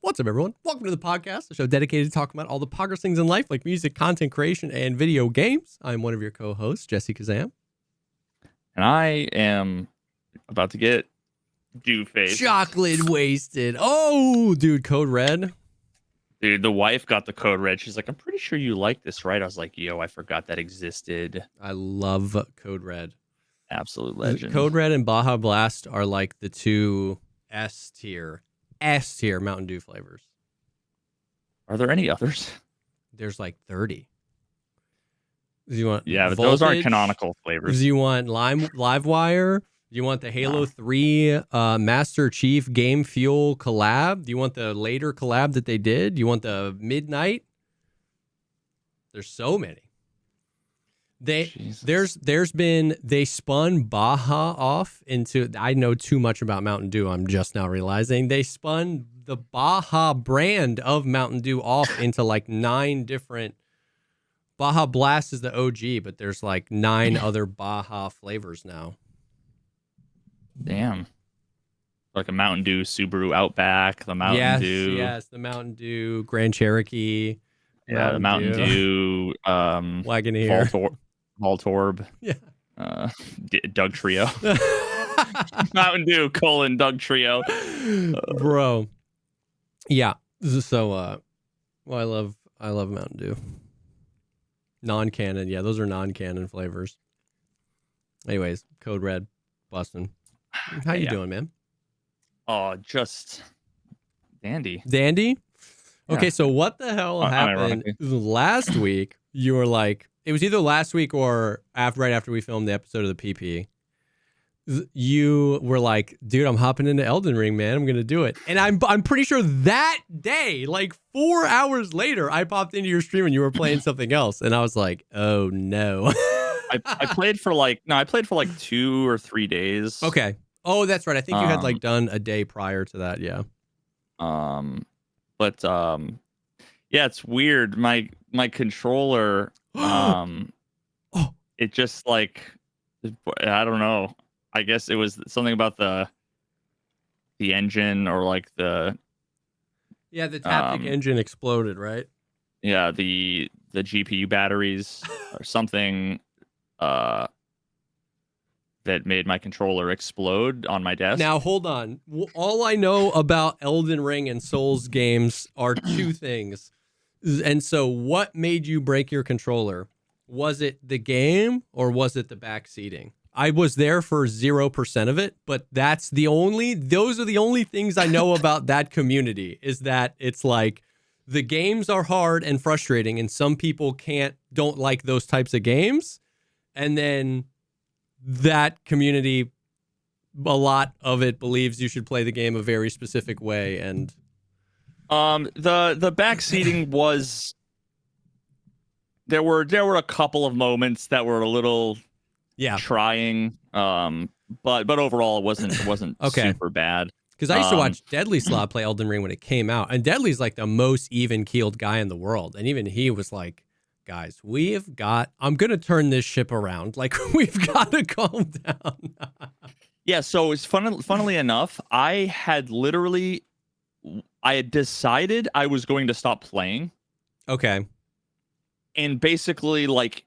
What's up, everyone? Welcome to the podcast, a show dedicated to talking about all the progress things in life, like music, content creation, and video games. I'm one of your co-hosts, JesseKazam. And I am about to get dew-faced. Chocolate wasted. Oh, dude, Code Red. Dude, the wife got the Code Red. She's like, I'm pretty sure you like this, right? I was like, yo, I forgot that existed. I love Code Red. Absolute legend. Code Red and Baja Blast are like the two S-tier Mountain Dew flavors. Are there any others? There's like 30. Do you want but Voltage? Those aren't canonical flavors. Do you want Livewire? Do you want the Halo 3 Master Chief Game Fuel collab? Do you want the later collab that they did? Do you want the Midnight? There's so many. They spun Baja off into, I know too much about Mountain Dew, I'm just now realizing. They spun the Baja brand of Mountain Dew off into like 9 different. Baja Blast is the OG, but there's like 9 other Baja flavors now. Damn. Like a Mountain Dew Subaru Outback, the Mountain Dew. Yes, the Mountain Dew Grand Cherokee. Yeah, the Mountain Dew Wagoneer. Voltorb. Yeah. Doug Trio. Mountain Dew, Doug Trio. Bro. Yeah. So I love Mountain Dew. Non-canon. Yeah, those are non-canon flavors. Anyways, Code Red, bustin'. How you doing, man? Oh, just dandy. Dandy? Yeah. Okay, so what the hell happened last week? You were like, it was either last week or right after we filmed the episode of the PP. You were like, dude, I'm hopping into Elden Ring, man. I'm gonna do it. And I'm pretty sure that day, like 4 hours later, I popped into your stream and you were playing something else, and I was like, oh no. I played for like 2 or 3 days. Okay. Oh, that's right. I think you had like done a day prior to that. Yeah. But yeah, it's weird. My controller, it just like, I don't know. I guess it was something about the engine or like the Taptic engine exploded, right? Yeah, the GPU batteries or something that made my controller explode on my desk. Now, hold on. All I know about Elden Ring and Souls games are 2 things. And so what made you break your controller? Was it the game or was it the back seating? I was there for 0% of it, but those are the only things I know about that community, is that it's like the games are hard and frustrating and some people don't like those types of games. And then that community, a lot of it believes you should play the game a very specific way. And the back seating was, there were a couple of moments that were a little trying, but overall it wasn't okay. super bad. Because I used to watch Deadly Slot play Elden Ring when it came out, and Deadly's like the most even-keeled guy in the world, and even he was like, guys, I'm going to turn this ship around. Like, we've got to calm down. Yeah, so it's funnily enough, I had decided I was going to stop playing. Okay. And basically, like,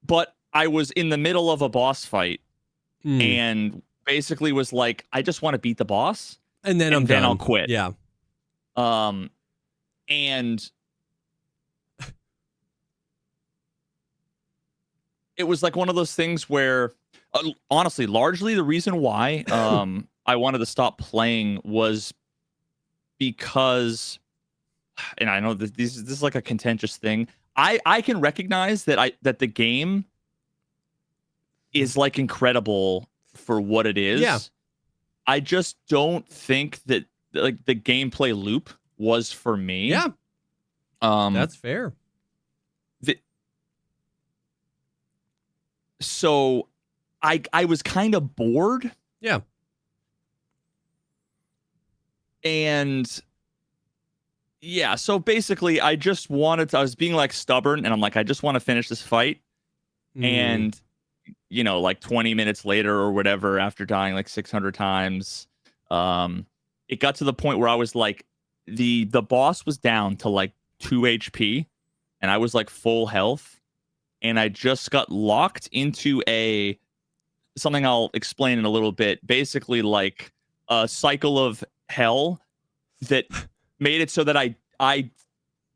but I was in the middle of a boss fight and basically was like, I just want to beat the boss. And then I'll quit. Yeah. And it was like one of those things where, honestly, largely the reason why I wanted to stop playing was because, and I know that this is like a contentious thing, I can recognize that the game is like incredible for what it is. Yeah. I just don't think that like the gameplay loop was for me. Yeah. That's fair. So I was kind of bored. Yeah. And yeah, so basically I was being like stubborn and I'm like, I just want to finish this fight. And, like 20 minutes later or whatever, after dying like 600 times, It got to the point where I was like, the boss was down to like 2 HP, and I was like full health, and I just got locked into something I'll explain in a little bit. Basically, like a cycle of hell that made it so that I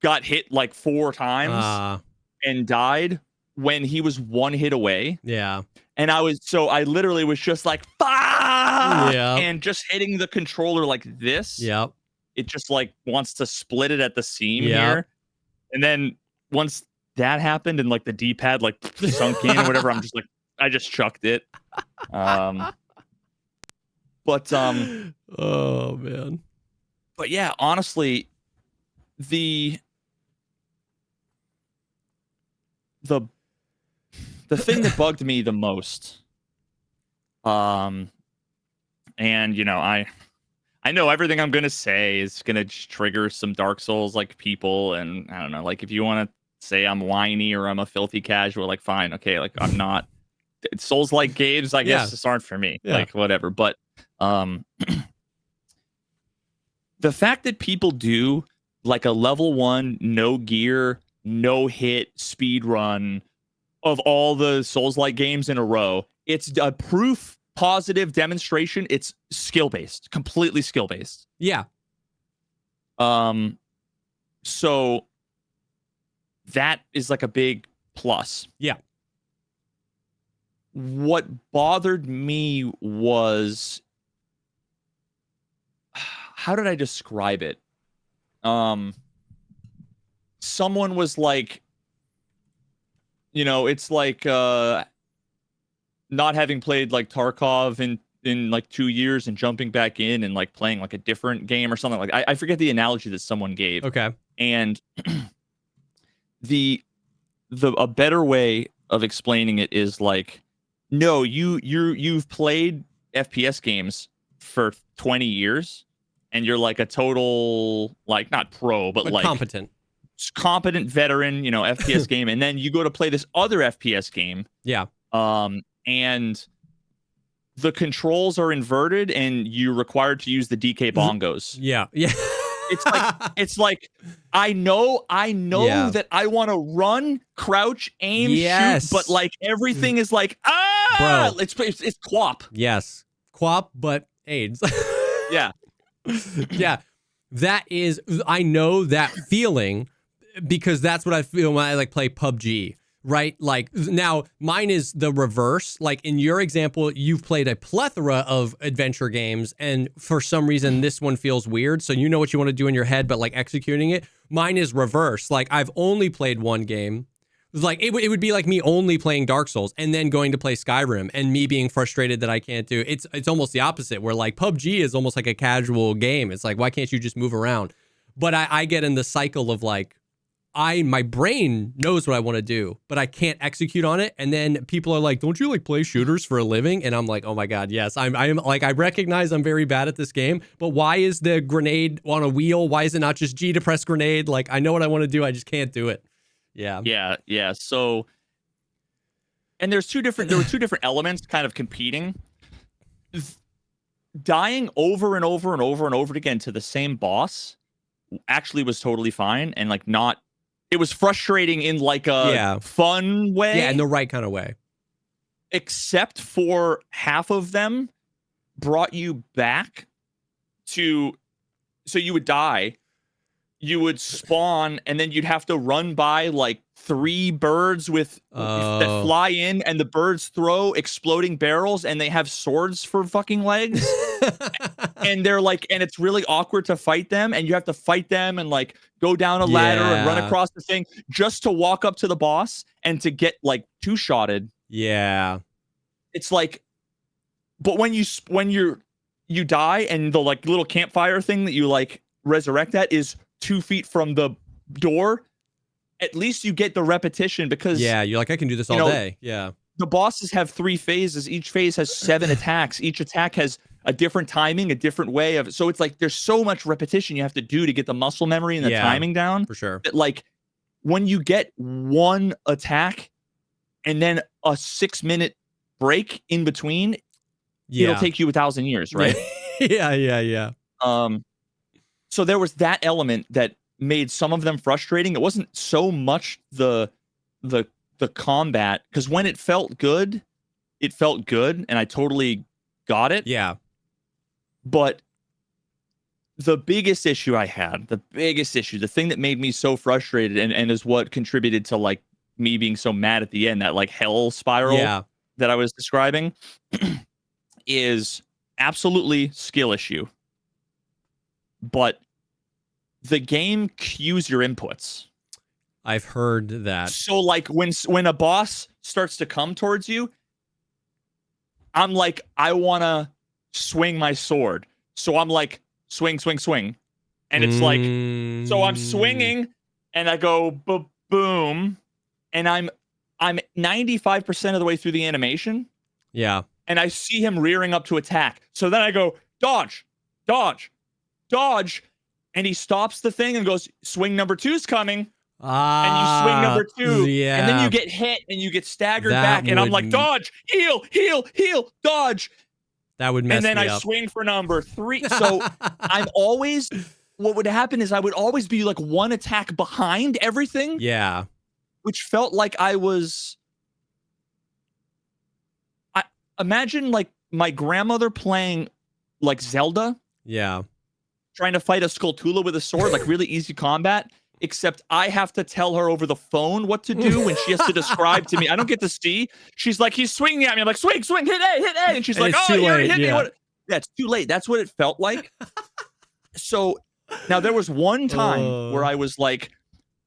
got hit like 4 times and died when he was 1 hit away. Yeah. And I literally was just like, fuck! Yeah. And just hitting the controller like this. Yep. It just like wants to split it at the seam here. And then once that happened and like the D-pad like sunk in or whatever, I'm just like, I just chucked it. Oh man. But yeah, honestly, the thing that bugged me the most, and you know, I know everything I'm gonna say is gonna trigger some Dark Souls like people, and I don't know, like if you want to say I'm whiny or I'm a filthy casual, like fine, okay, like I'm not. Souls like games, I guess, just aren't for me. Like whatever, but the fact that people do like a level 1 no gear, no hit speed run of all the Souls-like games in a row, it's a proof positive demonstration. It's skill-based, completely skill-based. Yeah. So that is like a big plus. Yeah. What bothered me was, how did I describe it? Someone was like, you know, it's like not having played like Tarkov in like 2 years and jumping back in and like playing like a different game or something. Like I forget the analogy that someone gave. Okay. And a better way of explaining it is like, no, you've played FPS games for 20 years and you're like a total, like not pro, but like competent veteran, you know, FPS game. And then you go to play this other FPS game. Yeah. And the controls are inverted and you're required to use the DK bongos. Yeah. Yeah. It's like I know that I want to run, crouch, aim, shoot, but like everything is like bro, it's QWOP. Yes, QWOP, but AIDS. Yeah, yeah. That is, I know that feeling because that's what I feel when I like play PUBG. Right? Like now mine is the reverse. Like in your example, you've played a plethora of adventure games and for some reason this one feels weird. So you know what you want to do in your head, but like executing it. Mine is reverse. Like I've only played one game. Like it would be like me only playing Dark Souls and then going to play Skyrim and me being frustrated that I can't do it. It's almost the opposite where like PUBG is almost like a casual game. It's like, why can't you just move around? But I get in the cycle of like, my brain knows what I want to do, but I can't execute on it. And then people are like, don't you like play shooters for a living? And I'm like, oh my God, yes. I'm like, I recognize I'm very bad at this game, but why is the grenade on a wheel? Why is it not just G to press grenade? Like, I know what I want to do. I just can't do it. Yeah. Yeah. So, and there were two different elements kind of competing. Dying over and over and over and over again to the same boss actually was totally fine and like not. It was frustrating in like a fun way. Yeah, in the right kind of way. Except for half of them brought you back to, so you would die, you would spawn, and then you'd have to run by like 3 birds that fly in, and the birds throw exploding barrels, and they have swords for fucking legs. And they're like, and it's really awkward to fight them, and you have to fight them and like go down a ladder and run across the thing just to walk up to the boss and to get like 2-shotted. Yeah. It's like, but when you die and the like little campfire thing that you like resurrect at is 2 feet from the door, at least you get the repetition because you're like, I can do this all day. Yeah. The bosses have 3 phases. Each phase has 7 attacks. Each attack has a different timing, a different way of. So it's like there's so much repetition you have to do to get the muscle memory and the timing down. For sure. That like when you get one attack and then a 6-minute break in between, it'll take you 1,000 years, right? Yeah. So there was that element that made some of them frustrating. It wasn't so much the combat, because when it felt good, and I totally got it. Yeah. But the biggest issue I had, the thing that made me so frustrated and is what contributed to like me being so mad at the end, that like hell spiral that I was describing, is absolutely skill issue. But the game cues your inputs. I've heard that. So like when a boss starts to come towards you, I'm like, I want to swing my sword. So I'm like, swing. And it's like, so I'm swinging and I go boom. And I'm 95% of the way through the animation. Yeah. And I see him rearing up to attack. So then I go, dodge. And he stops the thing and goes, swing number 2's coming. And you swing number 2. Yeah. And then you get hit and you get staggered back. And I'm like, dodge, heal, dodge. That would mess me up. And then I swing for number 3. So I'm always, what would happen is I would always be like one attack behind everything. Yeah. Which felt like I imagine like my grandmother playing like Zelda. Yeah. Trying to fight a Skulltula with a sword, like really easy combat. Except I have to tell her over the phone what to do when she has to describe to me. I don't get to see. She's like, he's swinging at me. I'm like, swing, hit A. And she's like, oh, you already hit me. Yeah, it's too late. That's what it felt like. So now there was one time where I was like,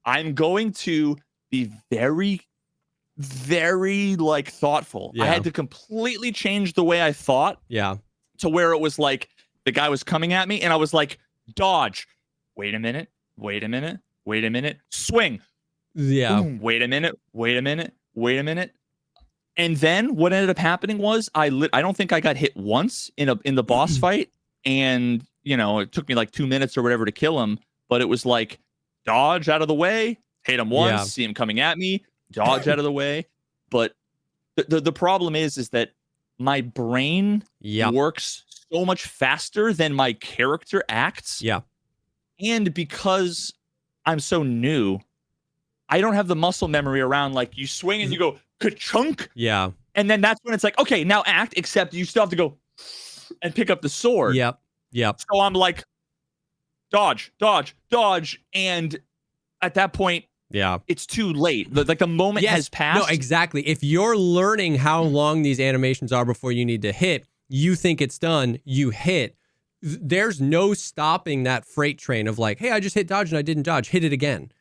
I'm going to be very, very like thoughtful. Yeah. I had to completely change the way I thought. Yeah. To where it was like the guy was coming at me and I was like, dodge. Wait a minute. Swing. Yeah. Boom. Wait a minute. And then what ended up happening was I don't think I got hit once in the boss fight. And, it took me like 2 minutes or whatever to kill him. But it was like, dodge out of the way, hit him once, see him coming at me, dodge out of the way. But the problem is that my brain works so much faster than my character acts. Yeah. And because I'm so new, I don't have the muscle memory around like you swing and you go ka-chunk. Yeah. And then that's when it's like, okay, now act, except you still have to go and pick up the sword. Yep. So I'm like, dodge. And at that point, it's too late. The moment has passed. No, exactly. If you're learning how long these animations are before you need to hit, you think it's done, you hit. There's no stopping that freight train of like, hey, I just hit dodge and I didn't dodge. Hit it again.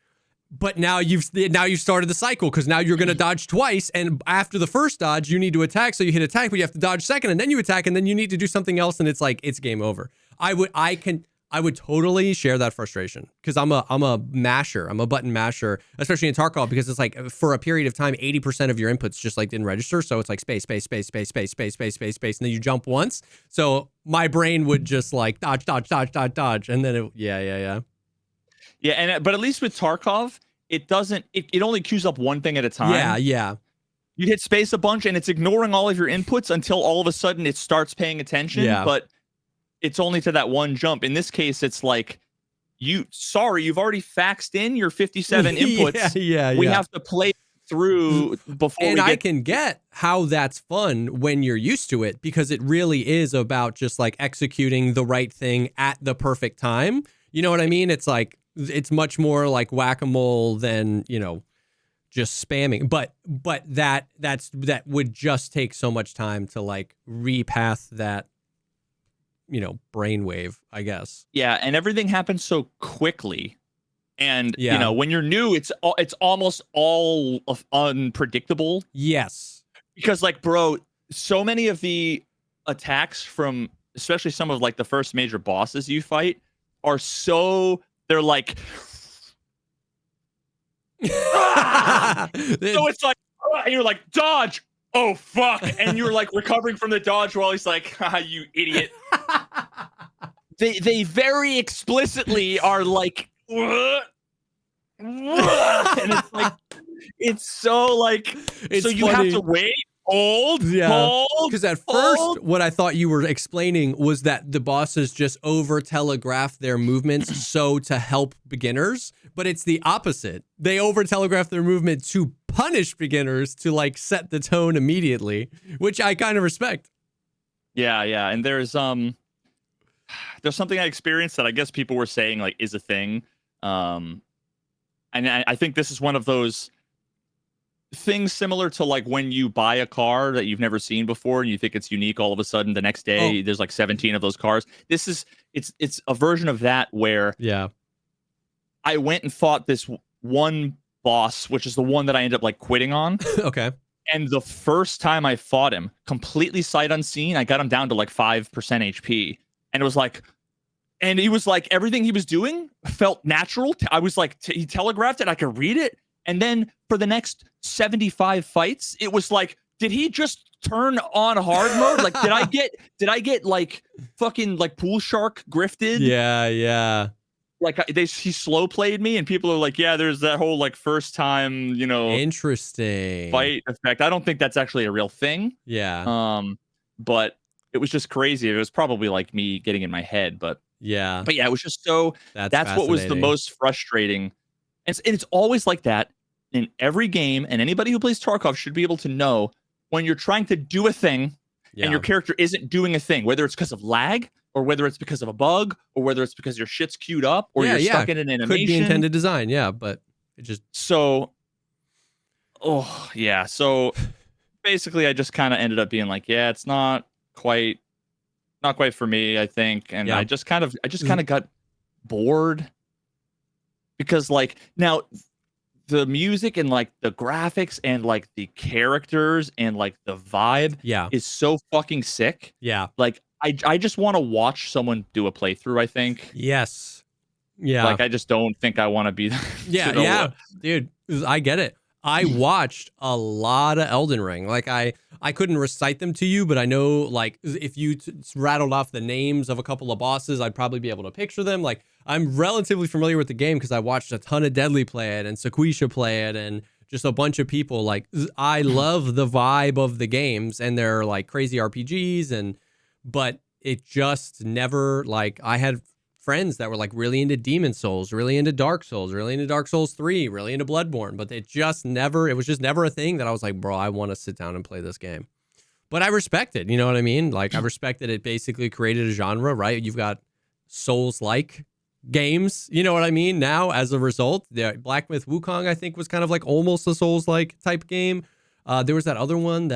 But now you've started the cycle because now you're going to dodge twice. And after the first dodge, you need to attack. So you hit attack, but you have to dodge second and then you attack and then you need to do something else. And it's like, it's game over. I would totally share that frustration because I'm a masher. I'm a button masher, especially in Tarkov, because it's like for a period of time, 80% of your inputs just like didn't register. So it's like space. And then you jump once. So my brain would just like dodge. And then Yeah, but at least with Tarkov, it doesn't, it only queues up one thing at a time. Yeah. You hit space a bunch and it's ignoring all of your inputs until all of a sudden it starts paying attention. Yeah. But it's only to that one jump. In this case, it's like, you've already faxed in your 57 inputs. We have to play through before I can get how that's fun when you're used to it, because it really is about just like executing the right thing at the perfect time. You know what I mean? It's like, it's much more like whack-a-mole than, just spamming. But that would just take so much time to like repath that, brainwave, I guess. Yeah, and everything happens so quickly. And, Yeah. When you're new, it's almost all unpredictable. Yes. Because, like, bro, so many of the attacks from, especially some of, like, the first major bosses you fight are they're like... So it's like, and you're like, dodge! Oh, fuck! And you're, like, recovering from the dodge while he's like, you idiot. They very explicitly are like... and it's like, it's so like, it's so you funny. have to wait Yeah. hold, Because at first, hold. what I thought you were explaining was that the bosses just over telegraph their movements so to help beginners, but it's the opposite. They over telegraph their movement to punish beginners to like set the tone immediately, which I kind of respect. Yeah, yeah. And there's something I experienced that I guess people were saying like is a thing. And I think this is one of those things similar to like when you buy a car that you've never seen before and you think it's unique, all of a sudden the next day there's like 17 of those cars. It's a version of that where Yeah. I went and fought this one boss, which is the one that I ended up like quitting on. Okay. And the first time I fought him, completely sight unseen, I got him down to like 5% HP. And it was like, and he was like, everything he was doing felt natural. I was like, he telegraphed it. I could read it. And then for the next 75 fights, it was like, did he just turn on hard mode? Like, did I get like fucking like pool shark grifted? Yeah, yeah. Like he slow played me, and people are like, yeah, there's that whole like first time, Interesting. fight effect. I don't think that's actually a real thing. Yeah. But it was just crazy. It was probably like me getting in my head, but Yeah. yeah, it was just so. That's what was the most frustrating. And it's always like that in every game, and anybody who plays Tarkov should be able to know when you're trying to do a thing and your character isn't doing a thing, whether it's because of lag or whether it's because of a bug or whether it's because your shit's queued up or you're stuck in an animation. Could be intended design, yeah, but it just so basically I just kind of ended up being like, yeah, it's not quite for me, I think. And I just kind of got bored because like now the music and like the graphics and like the characters and like the vibe is so fucking sick. Yeah. Like I just want to watch someone do a playthrough, I think. Yes. Yeah. Like I just don't think I want to be Yeah. Dude, I get it. I watched a lot of Elden Ring. Like I couldn't recite them to you, but I know like if you rattled off the names of a couple of bosses, I'd probably be able to picture them. Like I'm relatively familiar with the game because I watched a ton of Deadly play it and Sequisha play it and just a bunch of people. Like I love the vibe of the games and they're like crazy RPGs but it just never like I had friends that were like really into Demon Souls, really into Dark Souls, really into Dark Souls 3, really into Bloodborne, but it was just never a thing that I was like, bro, I want to sit down and play this game. But I respect it, you know what I mean? Like I respect that it basically created a genre, right? You've got Souls-like games, you know what I mean? Now, as a result, the Black Myth Wukong, I think, was kind of like almost a Souls-like type game. There was that other one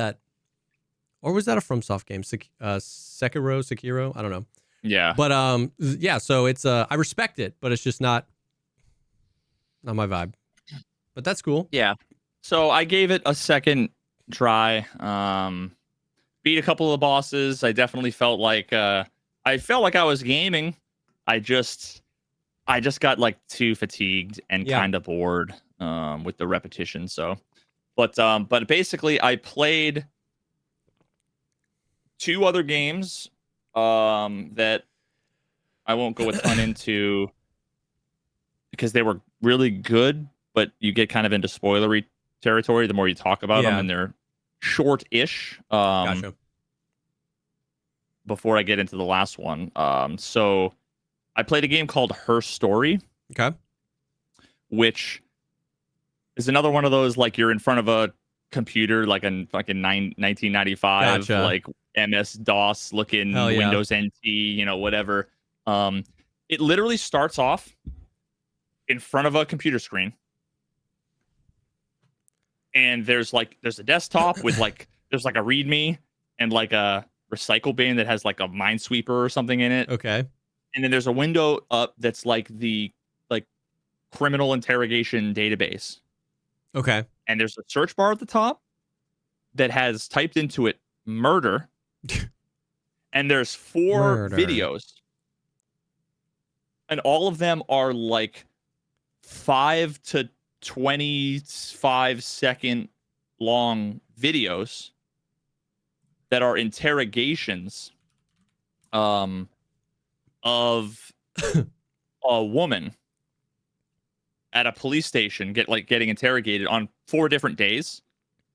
or was that a FromSoft game? Sekiro? I don't know. Yeah. But so it's I respect it, but it's just not my vibe. But that's cool. Yeah. So I gave it a second try. Beat a couple of the bosses. I definitely felt like I was gaming. I just got like too fatigued and kind of bored with the repetition. So but basically I played 2 other games that I won't go a ton into because they were really good, but you get kind of into spoilery territory the more you talk about them, and they're short-ish. Gotcha. Before I get into the last one, so I played a game called Her Story. Okay. Which is another one of those like you're in front of a computer like in fucking 1995, like MS DOS looking Windows NT, whatever. It literally starts off in front of a computer screen, and there's a desktop with there's like a README and like a recycle bin that has like a Minesweeper or something in it. Okay. And then there's a window up that's like the criminal interrogation database. Okay. And there's a search bar at the top that has typed into it murder. And there's 4 videos. And all of them are like 5 to 25-second long videos that are interrogations of a woman at a police station getting interrogated on 4 different days.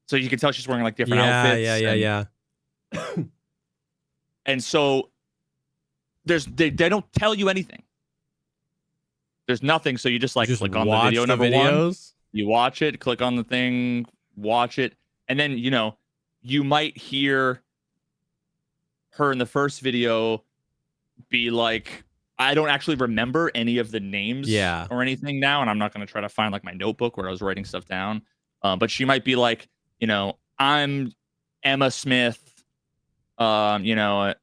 So you can tell she's wearing like different Yeah, outfits. yeah. And so they don't tell you anything. There's nothing. So you just like Just click on the watch video the number one. videos. You watch it, click on the thing, watch it. And then, you know, you might hear her in the first video be like, I don't actually remember any of the names or anything now. And I'm not going to try to find like my notebook where I was writing stuff down. But she might be like, you know, I'm Emma Smith, you know,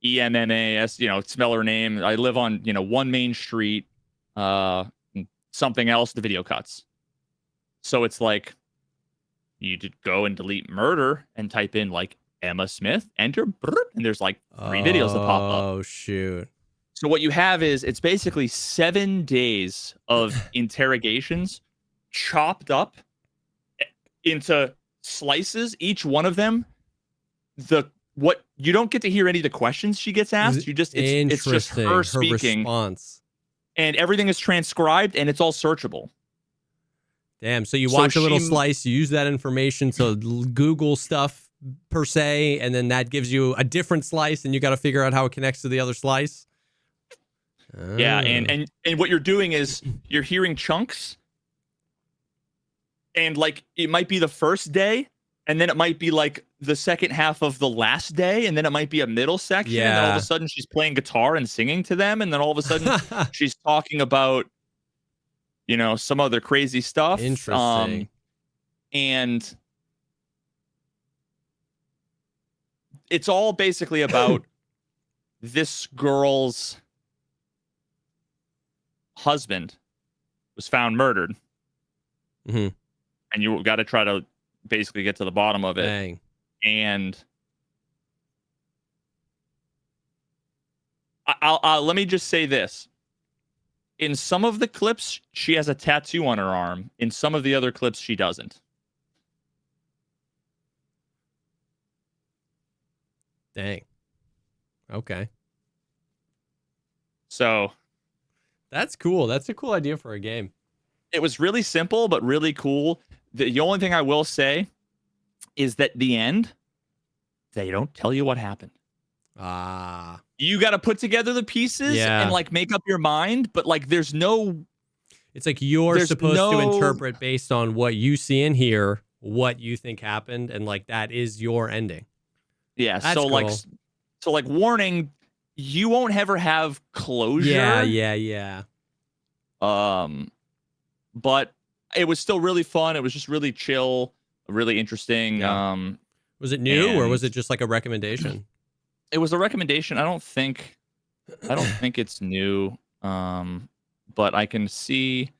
EMMAS, you know, spell her name. I live on, you know, 1 Main Street, something else, the video cuts. So it's like, you could go and delete murder and type in like Emma Smith, enter, and there's like 3 videos that pop up. Oh, shoot. So what you have is it's basically 7 days of interrogations chopped up into slices, each one of them. What you don't get to hear any of the questions she gets asked. You just it's just her speaking. Response. And everything is transcribed and it's all searchable. Damn. So you watch a little slice, you use that information, so Google stuff per se, and then that gives you a different slice, and you got to figure out how it connects to the other slice. Yeah, and what you're doing is you're hearing chunks, and like it might be the first day, and then it might be like the second half of the last day, and then it might be a middle section, and then all of a sudden she's playing guitar and singing to them, and then all of a sudden she's talking about, you know, some other crazy stuff. Interesting. And it's all basically about this girl's husband was found murdered. Mm-hmm. And you got to try to basically get to the bottom of it. Dang. And I'll let me just say this. In some of the clips, she has a tattoo on her arm. In some of the other clips, she doesn't. Dang. Okay. So that's cool. That's a cool idea for a game. It was really simple, but really cool. The only thing I will say is that the end, they don't tell you what happened. You got to put together the pieces and like make up your mind, but like there's no. It's like you're supposed to interpret based on what you see and hear, what you think happened, and like that is your ending. Yeah. That's so cool. like warning, you won't ever have closure. Yeah. But it was still really fun. It was just really chill, really interesting. Yeah. Was it new or was it just like a recommendation? It was a recommendation. I don't think it's new. But I can see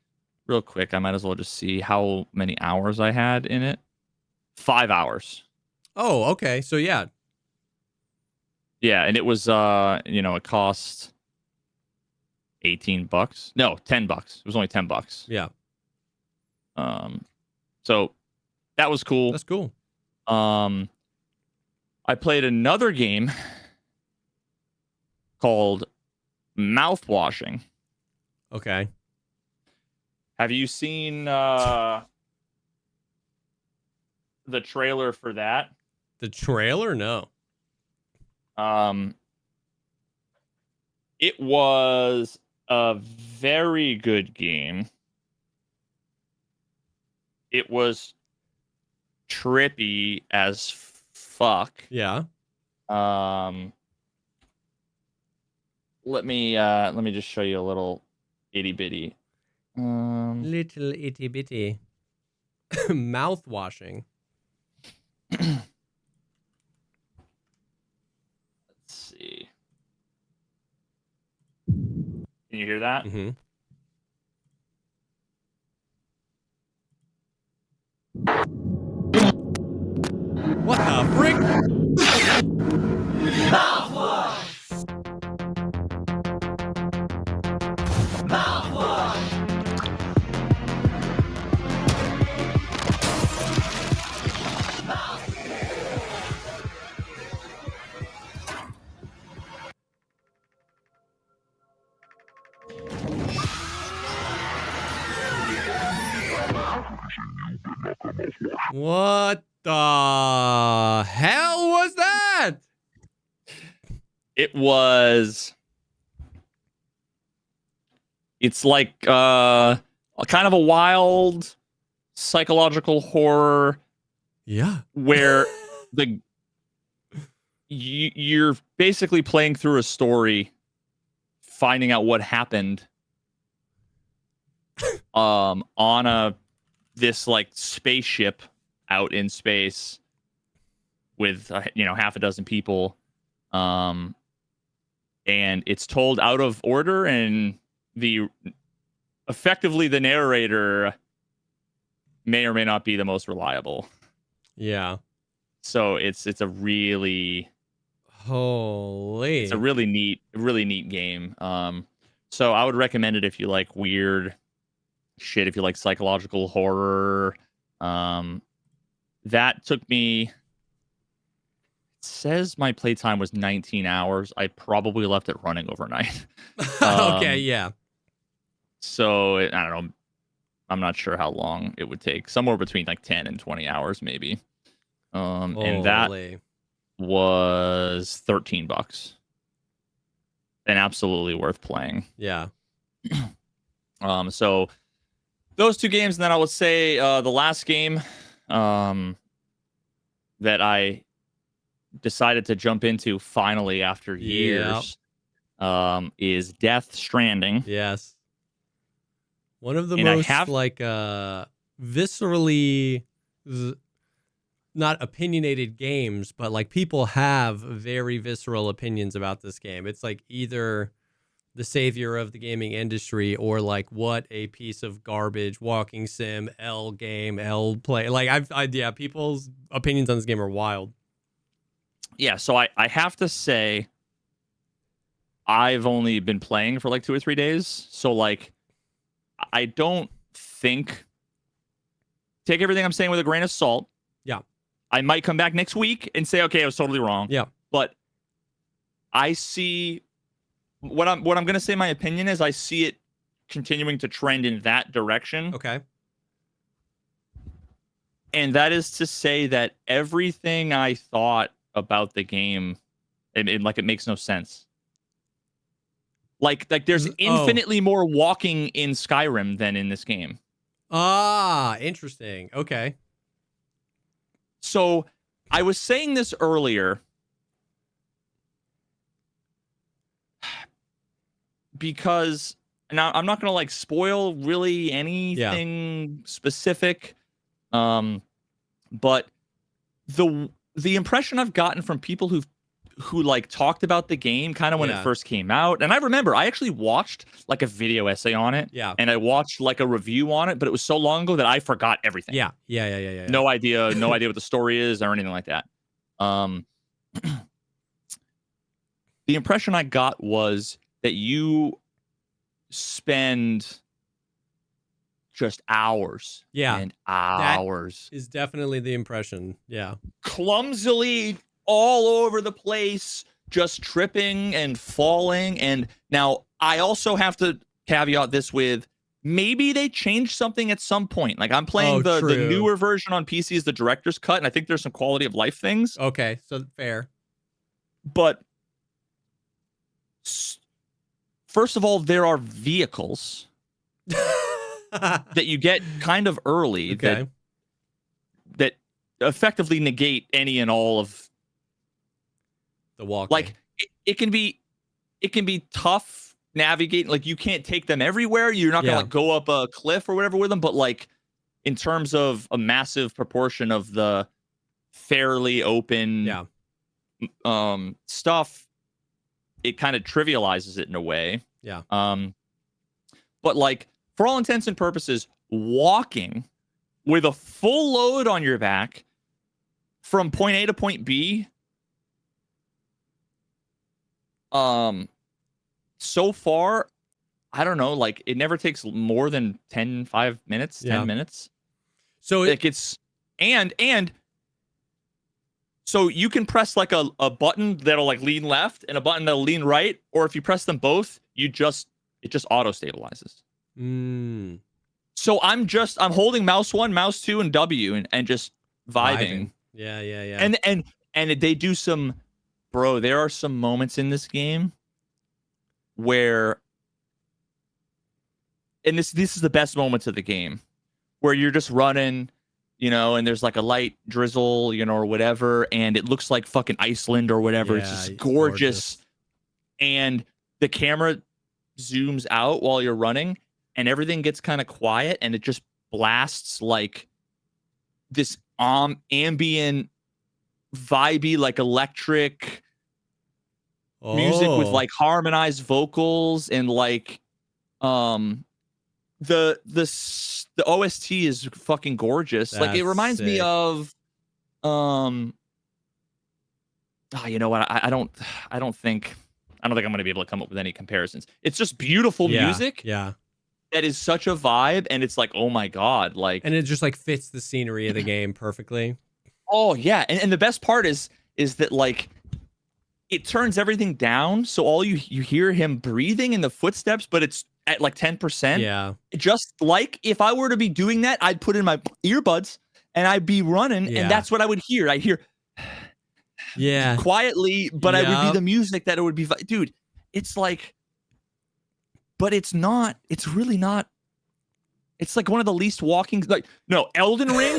real quick. I might as well just see how many hours I had in it. 5 hours. Oh, okay. So yeah. Yeah, and it was it cost $18. No, $10. It was only $10. Yeah. So that was cool. That's cool. I played another game called Mouthwashing. Okay. Have you seen the trailer for that? The trailer? No. It was a very good game. It was trippy as fuck. Yeah. Let me just show you a little itty bitty. Little itty bitty. Mouth washing. Let's see. Can you hear that? Mm-hmm. What the frick? Mouthwash! Mouthwash! What The hell was that? It was. It's like kind of a wild psychological horror. Yeah. Where you're basically playing through a story, finding out what happened on this like spaceship out in space with half a dozen people, and it's told out of order, and effectively the narrator may or may not be the most reliable. Yeah. So it's a really holy. It's a really neat game. So I would recommend it if you like weird shit, if you like psychological horror. That took me. It says my playtime was 19 hours. I probably left it running overnight. Okay, yeah. So I don't know. I'm not sure how long it would take. Somewhere between like 10 and 20 hours, maybe. And that was $13. And absolutely worth playing. Yeah. So those two games, and then I would say the last game that I decided to jump into finally after years is Death Stranding. Yes. One of the most viscerally not opinionated games, but like people have very visceral opinions about this game. It's like either the savior of the gaming industry or like what a piece of garbage walking sim L game L play. Like people's opinions on this game are wild. Yeah, so I have to say I've only been playing for like 2 or 3 days, so like I don't think, take everything I'm saying with a grain of salt. Yeah. I might come back next week and say, okay, I was totally wrong. Yeah. But I see what I'm going to say my opinion is I see it continuing to trend in that direction. Okay. And that is to say that everything I thought about the game, it makes no sense. Like there's infinitely more walking in Skyrim than in this game. Ah, interesting. Okay. So I was saying this earlier because now I'm not going to like spoil really anything specific. But the impression I've gotten from people who like talked about the game kind of when it first came out, and I remember I actually watched like a video essay on it, and I watched like a review on it, but it was so long ago that I forgot everything. Yeah. No idea what the story is or anything like that. The impression I got was that you spend just hours and hours. That is definitely the impression. Yeah. Clumsily all over the place, just tripping and falling. And now I also have to caveat this with maybe they changed something at some point. Like I'm playing the newer version on PC is the director's cut, and I think there's some quality of life things. Okay, so fair. But first of all, there are vehicles that you get kind of early that effectively negate any and all of the walking. Like it can be tough navigating. Like you can't take them everywhere. You're not gonna like go up a cliff or whatever with them. But like in terms of a massive proportion of the fairly open stuff, it kind of trivializes it in a way. Yeah. But like for all intents and purposes, walking with a full load on your back from point A to point B, so far, I don't know, like it never takes more than 10 minutes. So like it's and so you can press like a button that'll like lean left and a button that'll lean right, or if you press them both, it just auto stabilizes. So I'm holding mouse 1, mouse 2, and W and just vibing. Yeah, yeah, yeah. And they do some, bro. There are some moments in this game where, and this is the best moments of the game, where you're just running, and there's like a light drizzle, or whatever, and it looks like fucking Iceland or whatever. It's Yeah, just it's gorgeous. And the camera zooms out while you're running, and everything gets kind of quiet, and it just blasts like this ambient, vibey, like electric music with like harmonized vocals, and like the OST is fucking gorgeous. That's like it reminds me sick. of you know what? I don't think I'm going to be able to come up with any comparisons. It's just beautiful music. Yeah. That is such a vibe, and it's like, oh my god, like, and it just like fits the scenery of the game perfectly. Oh yeah, and the best part is that like it turns everything down, so all you hear him breathing in the footsteps, but it's at like 10%. Yeah. Just like if I were to be doing that, I'd put in my earbuds and I'd be running, and that's what I would hear. I hear quietly, but I would be the music that it would be. Dude, it's like, but it's not. It's really not. It's like one of the least walking. Like, no, Elden Ring.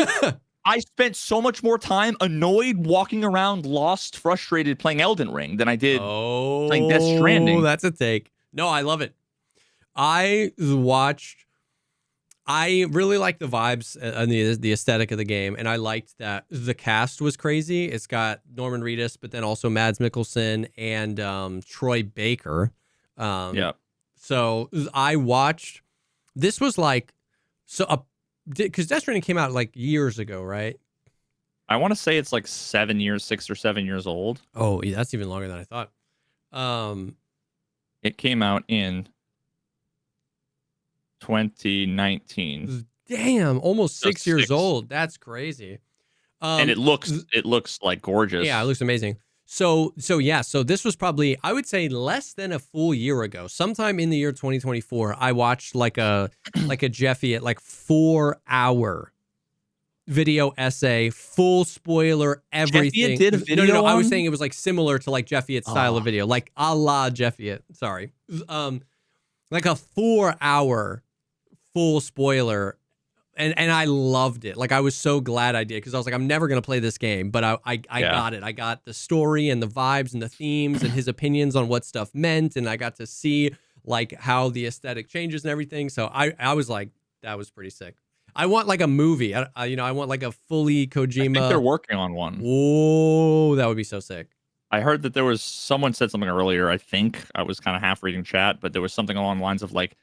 I spent so much more time annoyed, walking around, lost, frustrated playing Elden Ring than I did playing Death Stranding. That's a take. No, I love it. I really like the vibes and the aesthetic of the game, and I liked that the cast was crazy. It's got Norman Reedus, but then also Mads Mikkelsen and Troy Baker. So I watched. This was like because Death Stranding came out like years ago, right? I want to say it's like 6 or 7 years old. Oh, yeah, that's even longer than I thought. It came out in 2019. Damn, almost 6 years old. That's crazy. And it looks like gorgeous. Yeah, it looks amazing. So this was probably, I would say, less than a full year ago. Sometime in the year 2024, I watched like a Jeffy at like 4-hour video essay, full spoiler, everything. Jeffy did a video. No, I was saying it was like similar to like Jeffy style of video, like a la Jeffy. Sorry, like a 4-hour full spoiler. And I loved it. Like, I was so glad I did, because I was like, I'm never going to play this game. But I got it. I got the story and the vibes and the themes and his opinions on what stuff meant. And I got to see, like, how the aesthetic changes and everything. So I was like, that was pretty sick. I want, like, a movie. I want, like, a fully Kojima. I think they're working on one. Whoa, that would be so sick. I heard that there was, someone said something earlier. I think I was kind of half reading chat, but there was something along the lines of, like,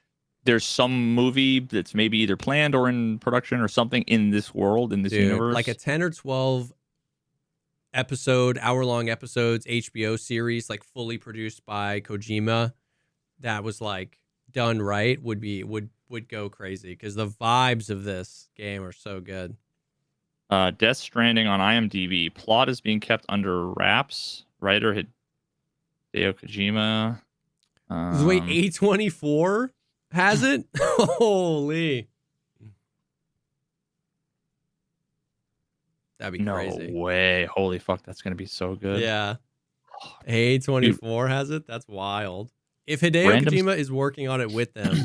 there's some movie that's maybe either planned or in production or something in this world, in this universe. Like a 10 or 12 hour-long episodes, HBO series, like fully produced by Kojima, that was like done right, would go crazy, because the vibes of this game are so good. Death Stranding on IMDb. Plot is being kept under wraps. Writer Hideo Kojima. Wait, A24? Has it? Holy. That'd be crazy. No way. Holy fuck, that's going to be so good. Yeah. A24 has it? That's wild. If Hideo Kojima is working on it with them,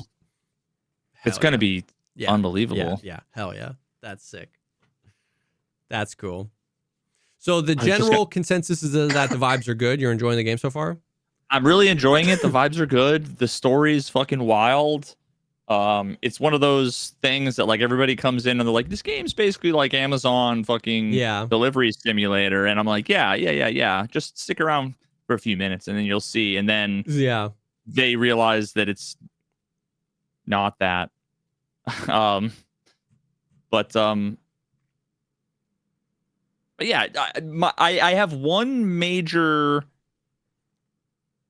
it's going to be unbelievable. Yeah. Hell yeah. That's sick. That's cool. So the general consensus is that the vibes are good. You're enjoying the game so far? I'm really enjoying it. The vibes are good. The story's fucking wild. It's one of those things that like everybody comes in and they're like, this game's basically like Amazon fucking delivery simulator. And I'm like, yeah. Just stick around for a few minutes and then you'll see. And then they realize that it's not that. But yeah, I have one major,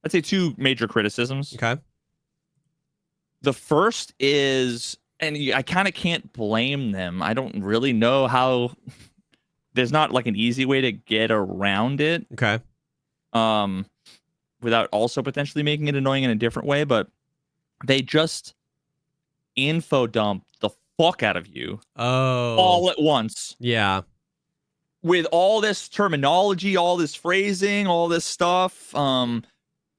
I'd say two major criticisms. Okay. The first is, and I kind of can't blame them. I don't really know how. There's not like an easy way to get around it. Okay. Without also potentially making it annoying in a different way, but they just info dump the fuck out of you. Oh. All at once. Yeah. with all this terminology, all this phrasing, all this stuff. Then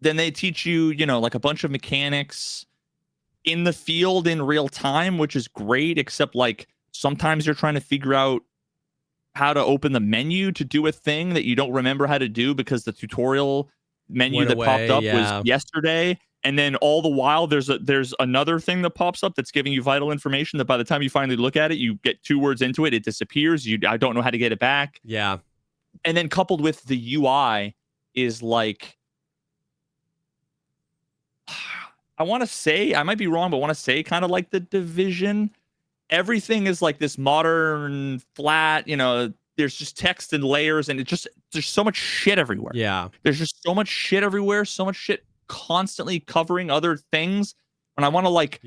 they teach you, like a bunch of mechanics in the field in real time, which is great, except like sometimes you're trying to figure out how to open the menu to do a thing that you don't remember how to do because the tutorial menu Went that away, popped up yeah. was yesterday. And then all the while there's another thing that pops up that's giving you vital information that by the time you finally look at it, you get 2 words into it, it disappears. I don't know how to get it back. Yeah. And then coupled with the UI is like, I want to say, I might be wrong, but I want to say kind of like the Division. Everything is like this modern, flat, there's just text and layers, and there's so much shit everywhere. Yeah. There's just so much shit everywhere, so much shit constantly covering other things. And I want to like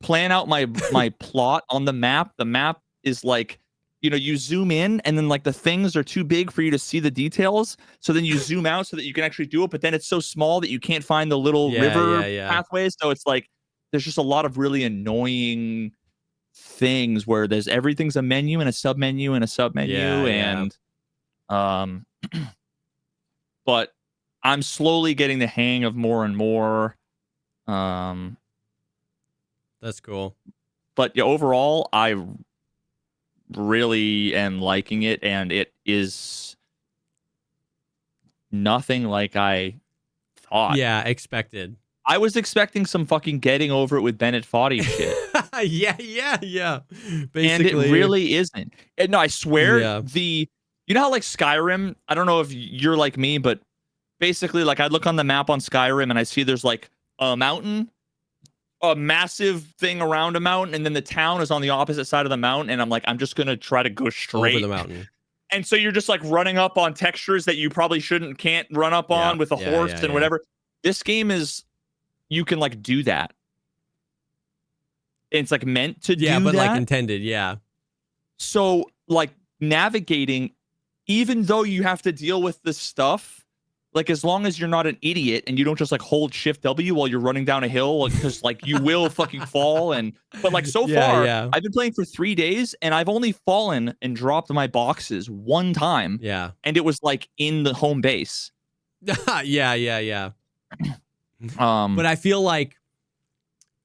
plan out my plot on the map. The map is like, you zoom in and then like the things are too big for you to see the details. So then you zoom out so that you can actually do it. But then it's so small that you can't find the little river pathways. So it's like, there's just a lot of really annoying things where everything's a menu and a sub menu and a sub menu. But I'm slowly getting the hang of more and more. That's cool. But yeah, overall, I really am liking it, and it is nothing like I thought. Yeah, expected. I was expecting some fucking getting over it with Bennett Foddy shit. yeah. Basically. And it really isn't. And no, I swear, Yeah. you know how like Skyrim, I don't know if you're like me, but basically like I look on the map on Skyrim and I see there's like a mountain, a massive thing around a mountain, and then the town is on the opposite side of the mountain, and I'm like, I'm just gonna try to go straight over the mountain. And so you're just like running up on textures that you probably can't run up on with a horse and whatever. This game is, you can like do that. It's like meant to do that. Yeah, but like intended, yeah. So like navigating, even though you have to deal with this stuff, like as long as you're not an idiot and you don't just like hold Shift W while you're running down a hill, because like you will fucking fall. But like so far, I've been playing for 3 days and I've only fallen and dropped my boxes one time. Yeah. And it was like in the home base. Yeah. But I feel like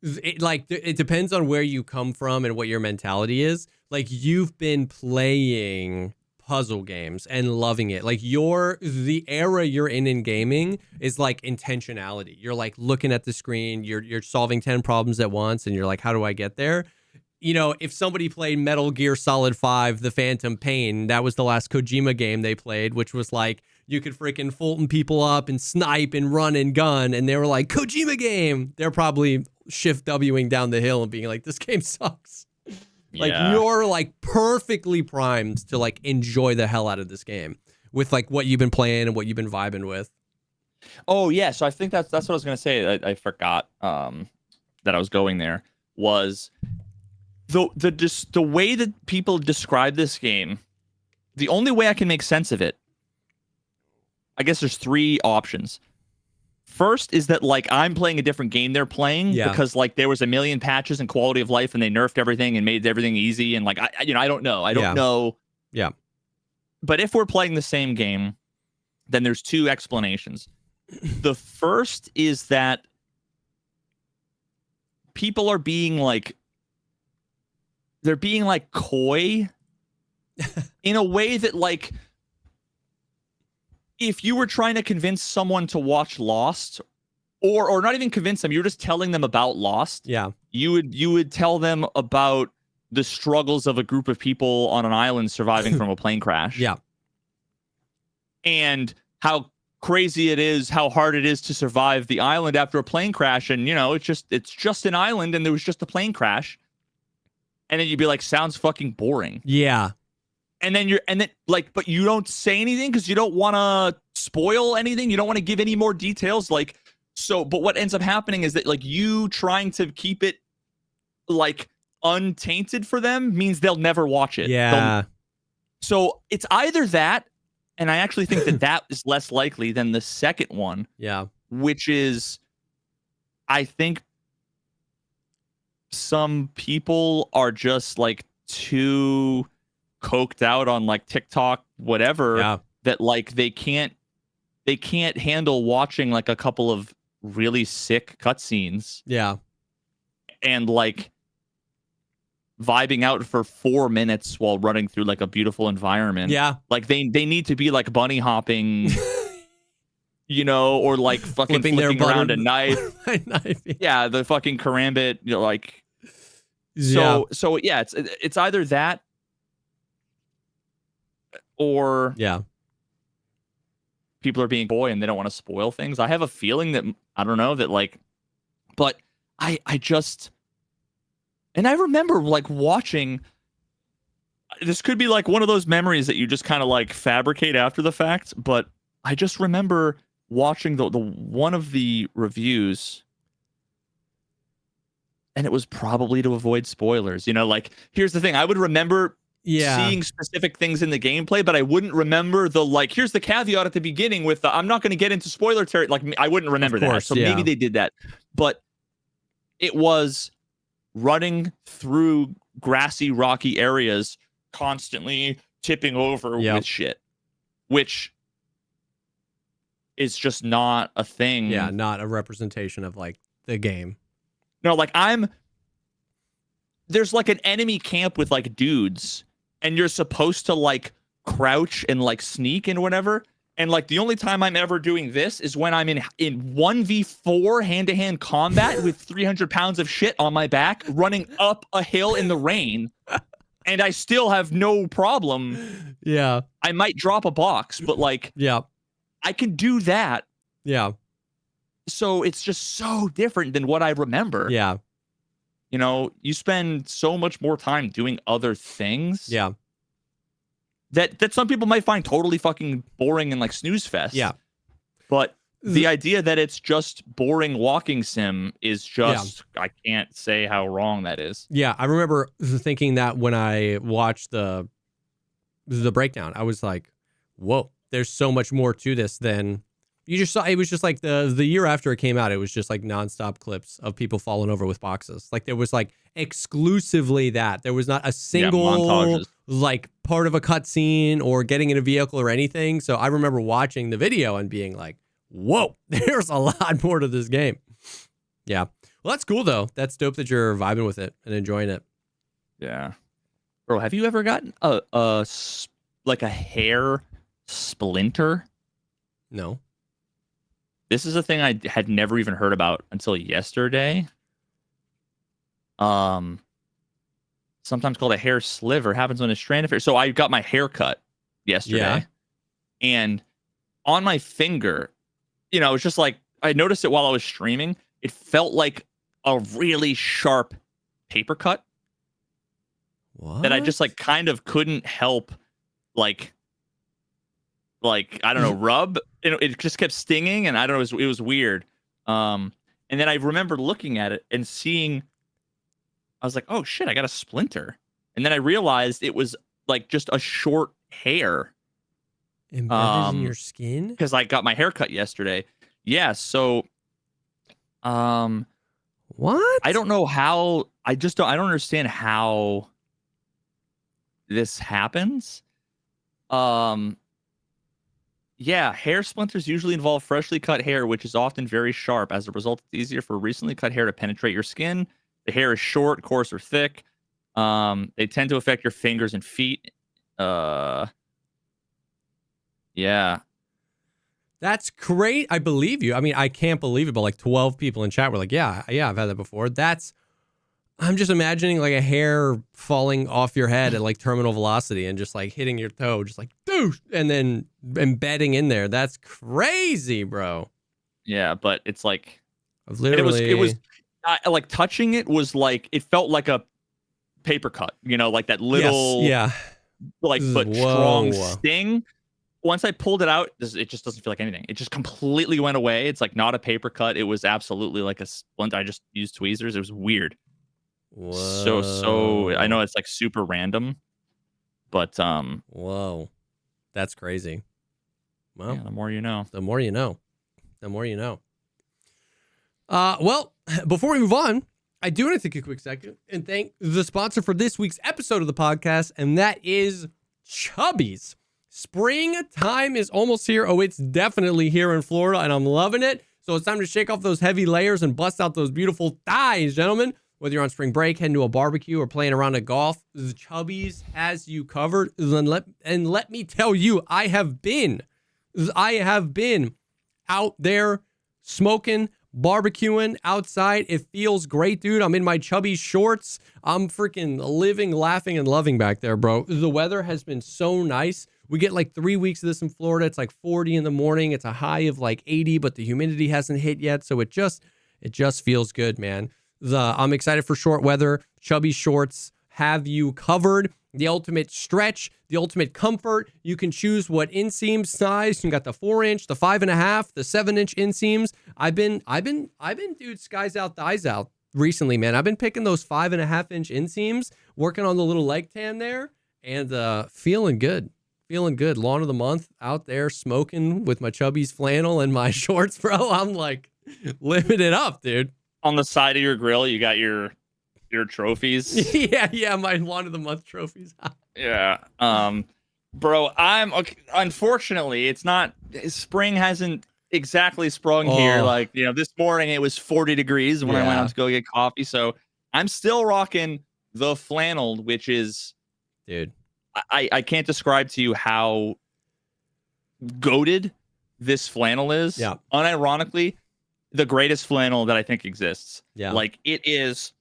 it depends on where you come from and what your mentality is. Like you've been playing puzzle games and loving it. Like the era you're in gaming is like intentionality. You're like looking at the screen, you're solving 10 problems at once, and you're like, how do I get there? If somebody played Metal Gear Solid 5, The Phantom Pain, that was the last Kojima game they played, which was like, you could freaking Fulton people up and snipe and run and gun, and they were like, Kojima game! They're probably Shift Wing down the hill and being like, this game sucks. Like, you're like perfectly primed to like enjoy the hell out of this game with like what you've been playing and what you've been vibing with. Oh, yeah. So I think that's what I was going to say. I forgot that I was going there. Was the way that people describe this game, the only way I can make sense of it, I guess there's 3 options. First is that like I'm playing a different game they're playing because like there was a million patches and quality of life and they nerfed everything and made everything easy, and like I don't know. I don't know. Yeah. But if we're playing the same game, then there's 2 explanations. The first is that people are being like, they're being like coy in a way that like, if you were trying to convince someone to watch Lost, or not even convince them, you're just telling them about Lost. Yeah. You would tell them about the struggles of a group of people on an island surviving from a plane crash. Yeah. And how crazy it is, how hard it is to survive the island after a plane crash. And it's just an island and there was just a plane crash. And then you'd be like, sounds fucking boring. Yeah. And then but you don't say anything because you don't want to spoil anything. You don't want to give any more details. Like, so, but what ends up happening is that like you trying to keep it like untainted for them means they'll never watch it. Yeah. So it's either that, and I actually think that is less likely than the second one. Yeah. Which is, I think some people are just like too coked out on like TikTok, whatever, Yeah. that like they can't handle watching like a couple of really sick cutscenes Yeah. and like vibing out for 4 minutes while running through like a beautiful environment. Yeah. Like they need to be like bunny hopping, you know, or like fucking Flipping their flicking around a knife. knife. Yeah, the fucking karambit, you know, like Yeah. so yeah, it's either that or Yeah. people are being boy and they don't want to spoil things. I have a feeling that I don't know that like, but I just, and I remember like watching. This could be like one of those memories that you just kind of like fabricate after the fact, but I just remember watching the one of the reviews, and it was probably to avoid spoilers. You know, like here's the thing: I would remember seeing specific things in the gameplay, but I wouldn't remember the like. Here's the caveat at the beginning with the, I'm not going to get into spoiler territory. Like I wouldn't remember that, so maybe they did that. But it was running through grassy, rocky areas, constantly tipping over with shit, which is just not a thing. Yeah, not a representation of like the game. No, like there's like an enemy camp with like dudes, and you're supposed to like crouch and like sneak and whatever. And like the only time I'm ever doing this is when I'm in 1v4 hand-to-hand combat with 300 pounds of shit on my back, running up a hill in the rain. And I still have no problem. Yeah. I might drop a box, but like, I can do that. Yeah. So it's just so different than what I remember. Yeah. You know, you spend so much more time doing other things. Yeah. That some people might find totally fucking boring and like snooze fest. Yeah. But the idea that it's just boring walking sim is just, I can't say how wrong that is. Yeah. I remember thinking that when I watched the breakdown, I was like, whoa, there's so much more to this than you just saw. It was just like the year after it came out, it was just like nonstop clips of people falling over with boxes. Like there was like exclusively that. There was not a single like part of a cutscene or getting in a vehicle or anything. So I remember watching the video and being like, whoa, there's a lot more to this game. Yeah. Well, that's cool though. That's dope that you're vibing with it and enjoying it. Yeah. Bro, have you ever gotten a hair splinter? No. This is a thing I had never even heard about until yesterday. Sometimes called a hair sliver, happens when a strand of hair. So I got my hair cut yesterday, and on my finger, you know, it's just like I noticed it while I was streaming. It felt like a really sharp paper cut. What? That I just like kind of couldn't help, like I don't know, rub. It just kept stinging, and I don't know, it was weird. And then I remember looking at it and seeing, I was like, oh shit, I got a splinter. And then I realized it was like just a short hair embedded in your skin, because I got my hair cut yesterday. Yeah, so what? I don't know how. I don't understand how this happens. Yeah, hair splinters usually involve freshly cut hair, which is often very sharp. As a result, it's easier for recently cut hair to penetrate your skin. The hair is short, coarse, or thick. They tend to affect your fingers and feet. Yeah. That's great. I believe you. I mean, I can't believe it, but like 12 people in chat were like, yeah, I've had that before. I'm just imagining like a hair falling off your head at like terminal velocity and just like hitting your toe, just like doosh, and then embedding in there. That's crazy, bro. Yeah, but it's like literally, it was like touching it was like, it felt like a paper cut, you know, like that little, like but strong sting. Once I pulled it out, it just doesn't feel like anything. It just completely went away. It's like not a paper cut. It was absolutely like a splint. I just used tweezers. It was weird. Whoa. So I know it's like super random, but whoa, that's crazy. Well, yeah, the more you know. The more you know. The more you know. Well, before we move on, I do want to take a quick second and thank the sponsor for this week's episode of the podcast, and that is Chubbies. Springtime is almost here. Oh, it's definitely here in Florida, and I'm loving it. So it's time to shake off those heavy layers and bust out those beautiful thighs, gentlemen. Whether you're on spring break, heading to a barbecue, or playing around at golf, the Chubbies has you covered. And let me tell you, I have been out there smoking, barbecuing outside. It feels great, dude. I'm in my Chubbies shorts. I'm freaking living, laughing, and loving back there, bro. The weather has been so nice. We get like 3 weeks of this in Florida. It's like 40 in the morning. It's a high of like 80, but the humidity hasn't hit yet. So it just feels good, man. I'm excited for short weather. Chubby shorts have you covered. The ultimate stretch, the ultimate comfort. You can choose what inseam size. You got the 4-inch, the 5.5, the 7-inch inseams. I've been, dude, skies out, thighs out recently, man. I've been picking those 5.5-inch inseams, working on the little leg tan there, and feeling good. Feeling good. Lawn of the month out there smoking with my Chubbies flannel and my shorts, bro. I'm like living it up, dude. On the side of your grill, you got your trophies. yeah, my lawn of the month trophies. Yeah. Bro, I'm okay. Unfortunately, it's not, spring hasn't exactly sprung here. Like, this morning it was 40 degrees when I went out to go get coffee. So I'm still rocking the flannel, which is, dude, I can't describe to you how goated this flannel is. Yeah. Unironically, the greatest flannel that I think exists. Yeah. Like, it is,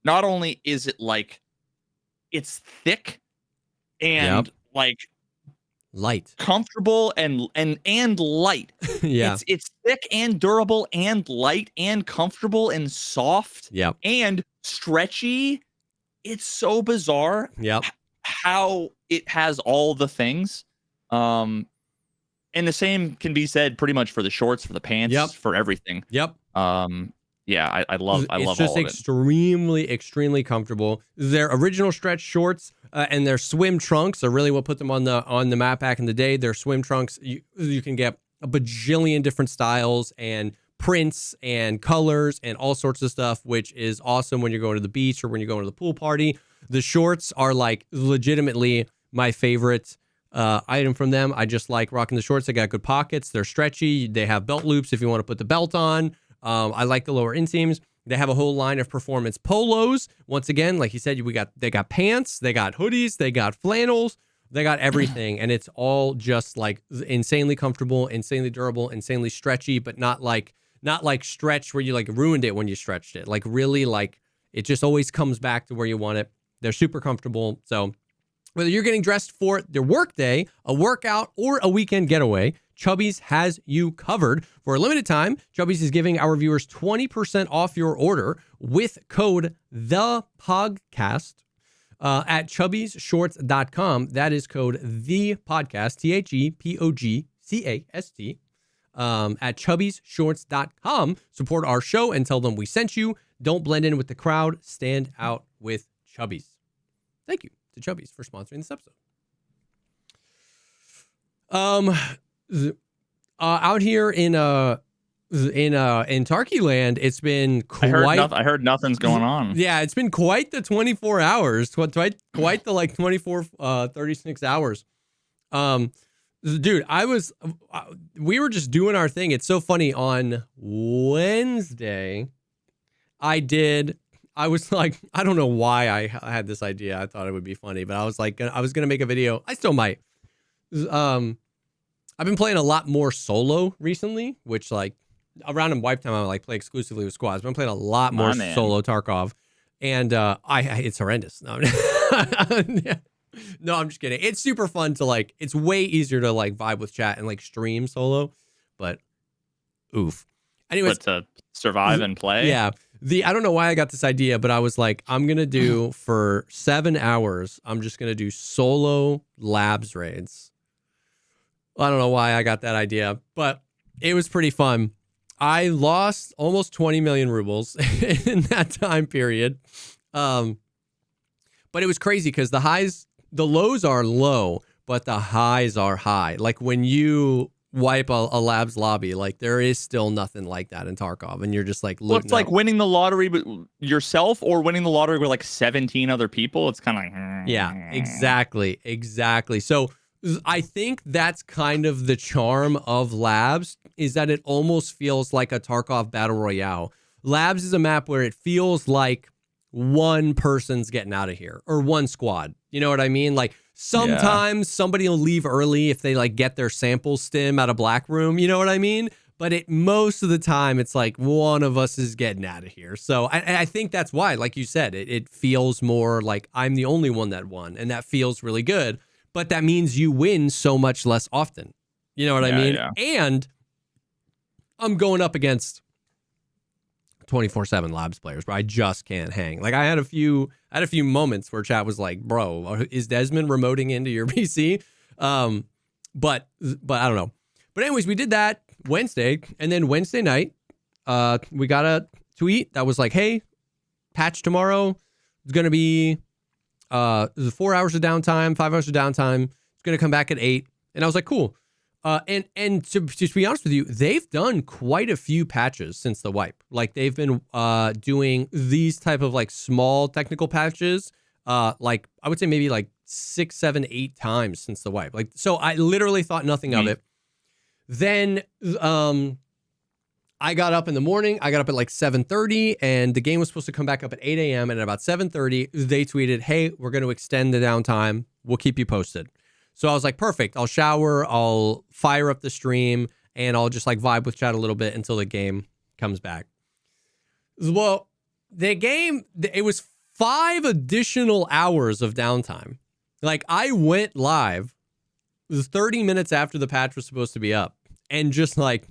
not only is it like, it's thick and like light, comfortable and light. Yeah. It's thick and durable and light and comfortable and soft. Yep. And stretchy. It's so bizarre. Yep. How it has all the things. And the same can be said pretty much for the shorts, for the pants, for everything. Yep. Yeah, I love all of it. It's just extremely comfortable. Their original stretch shorts and their swim trunks are really what put them on the map back in the day. Their swim trunks, you can get a bajillion different styles and prints and colors and all sorts of stuff, which is awesome when you're going to the beach or when you're going to the pool party. The shorts are like legitimately my favorite item from them. I just like rocking the shorts. They got good pockets. They're stretchy. They have belt loops if you want to put the belt on. I like the lower inseams. They have a whole line of performance polos. Once again, like you said, they got pants, they got hoodies, they got flannels, they got everything, and it's all just like insanely comfortable, insanely durable, insanely stretchy, but not like stretch where you like ruined it when you stretched it. Like really, like it just always comes back to where you want it. They're super comfortable. So whether you're getting dressed for their work day, a workout, or a weekend getaway, Chubbies has you covered. For a limited time, Chubbies is giving our viewers 20% off your order with code THEPOGCAST at chubbiesshorts.com. That is code THEPODCAST, THEPOGCAST, at chubbiesshorts.com. Support our show and tell them we sent you. Don't blend in with the crowd. Stand out with Chubbies. Thank you to Chubbies for sponsoring this episode. Out here in Tarky land, it's been quite. I heard nothing's going on. Yeah, it's been quite the 24 hours. Quite the like 24, 36 hours. Dude, we were just doing our thing. It's so funny. On Wednesday, I was like, I don't know why I had this idea. I thought it would be funny, but I was like, I was gonna make a video. I still might. I've been playing a lot more solo recently, which like around in wipe time, I like play exclusively with squads. I've been playing a lot more solo Tarkov, and it's horrendous. No, no, I'm just kidding. It's super fun to like. It's way easier to like vibe with chat and like stream solo, but oof. Anyways, but to survive and play, yeah. I don't know why I got this idea, but I was like, I'm gonna do for 7 hours. I'm just gonna do solo labs raids. I don't know why I got that idea, but it was pretty fun. I lost almost 20 million rubles in that time period. But it was crazy because the lows are low, but the highs are high. Like when you wipe a lab's lobby. Like there is still nothing like that in Tarkov, and you're just like Well, it's like winning the lottery but yourself or winning the lottery with like 17 other people. It's kind of like yeah, exactly. So I think that's kind of the charm of Labs, is that it almost feels like a Tarkov battle royale. Labs is a map where it feels like one person's getting out of here, or one squad. You know what I mean? Like sometimes somebody will leave early if they like get their sample stim out of Black Room. You know what I mean? But most of the time, it's like one of us is getting out of here. So I think that's why, like you said, it feels more like I'm the only one that won, and that feels really good. But that means you win so much less often. You know what I mean? Yeah. And I'm going up against 24/7 Labs players where I just can't hang. Like I had a few moments where chat was like, "Bro, is Desmond remoting into your PC?" But I don't know. But anyways, we did that Wednesday, and then Wednesday night, we got a tweet that was like, "Hey, patch tomorrow. It's gonna be 4 hours of downtime, 5 hours of downtime. It's gonna come back at 8." And I was like, "Cool." And to be honest with you, they've done quite a few patches since the wipe. Like they've been doing these type of like small technical patches, like I would say maybe like 6, 7, 8 times since the wipe. Like so, I literally thought nothing of it. Then I got up in the morning. I got up at like 7:30, and the game was supposed to come back up at 8 a.m. And at about 7:30, they tweeted, "Hey, we're going to extend the downtime. We'll keep you posted." So I was like, perfect. I'll shower, I'll fire up the stream, and I'll just like vibe with chat a little bit until the game comes back. Well, the game, it was 5 additional hours of downtime. Like I went live, it was 30 minutes after the patch was supposed to be up, and just like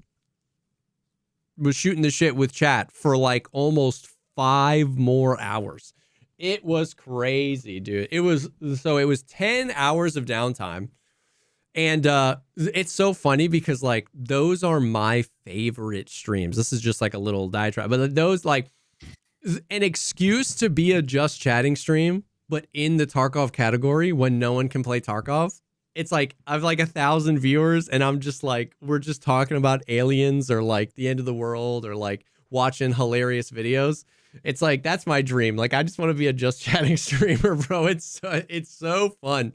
was shooting the shit with chat for like almost 5 more hours. It was crazy, dude. It was 10 hours of downtime. And it's so funny because like those are my favorite streams. This is just like a little diatribe, but those like an excuse to be a just chatting stream, but in the Tarkov category when no one can play Tarkov. It's like I've like 1,000 viewers and I'm just like, we're just talking about aliens or like the end of the world or like watching hilarious videos. It's like, that's my dream. Like, I just want to be a just chatting streamer, bro. It's so fun.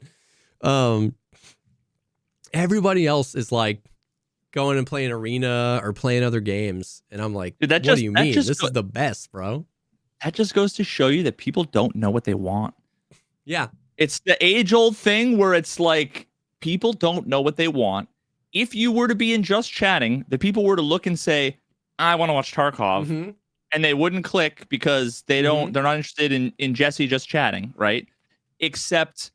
Everybody else is like going and playing arena or playing other games. And I'm like, dude, what do you mean? This is the best, bro. That just goes to show you that people don't know what they want. Yeah. It's the age old thing where it's like, people don't know what they want. If you were to be in just chatting, the people were to look and say, I want to watch Tarkov. Mm-hmm. And they wouldn't click because they're not interested in Jesse just chatting, right? Except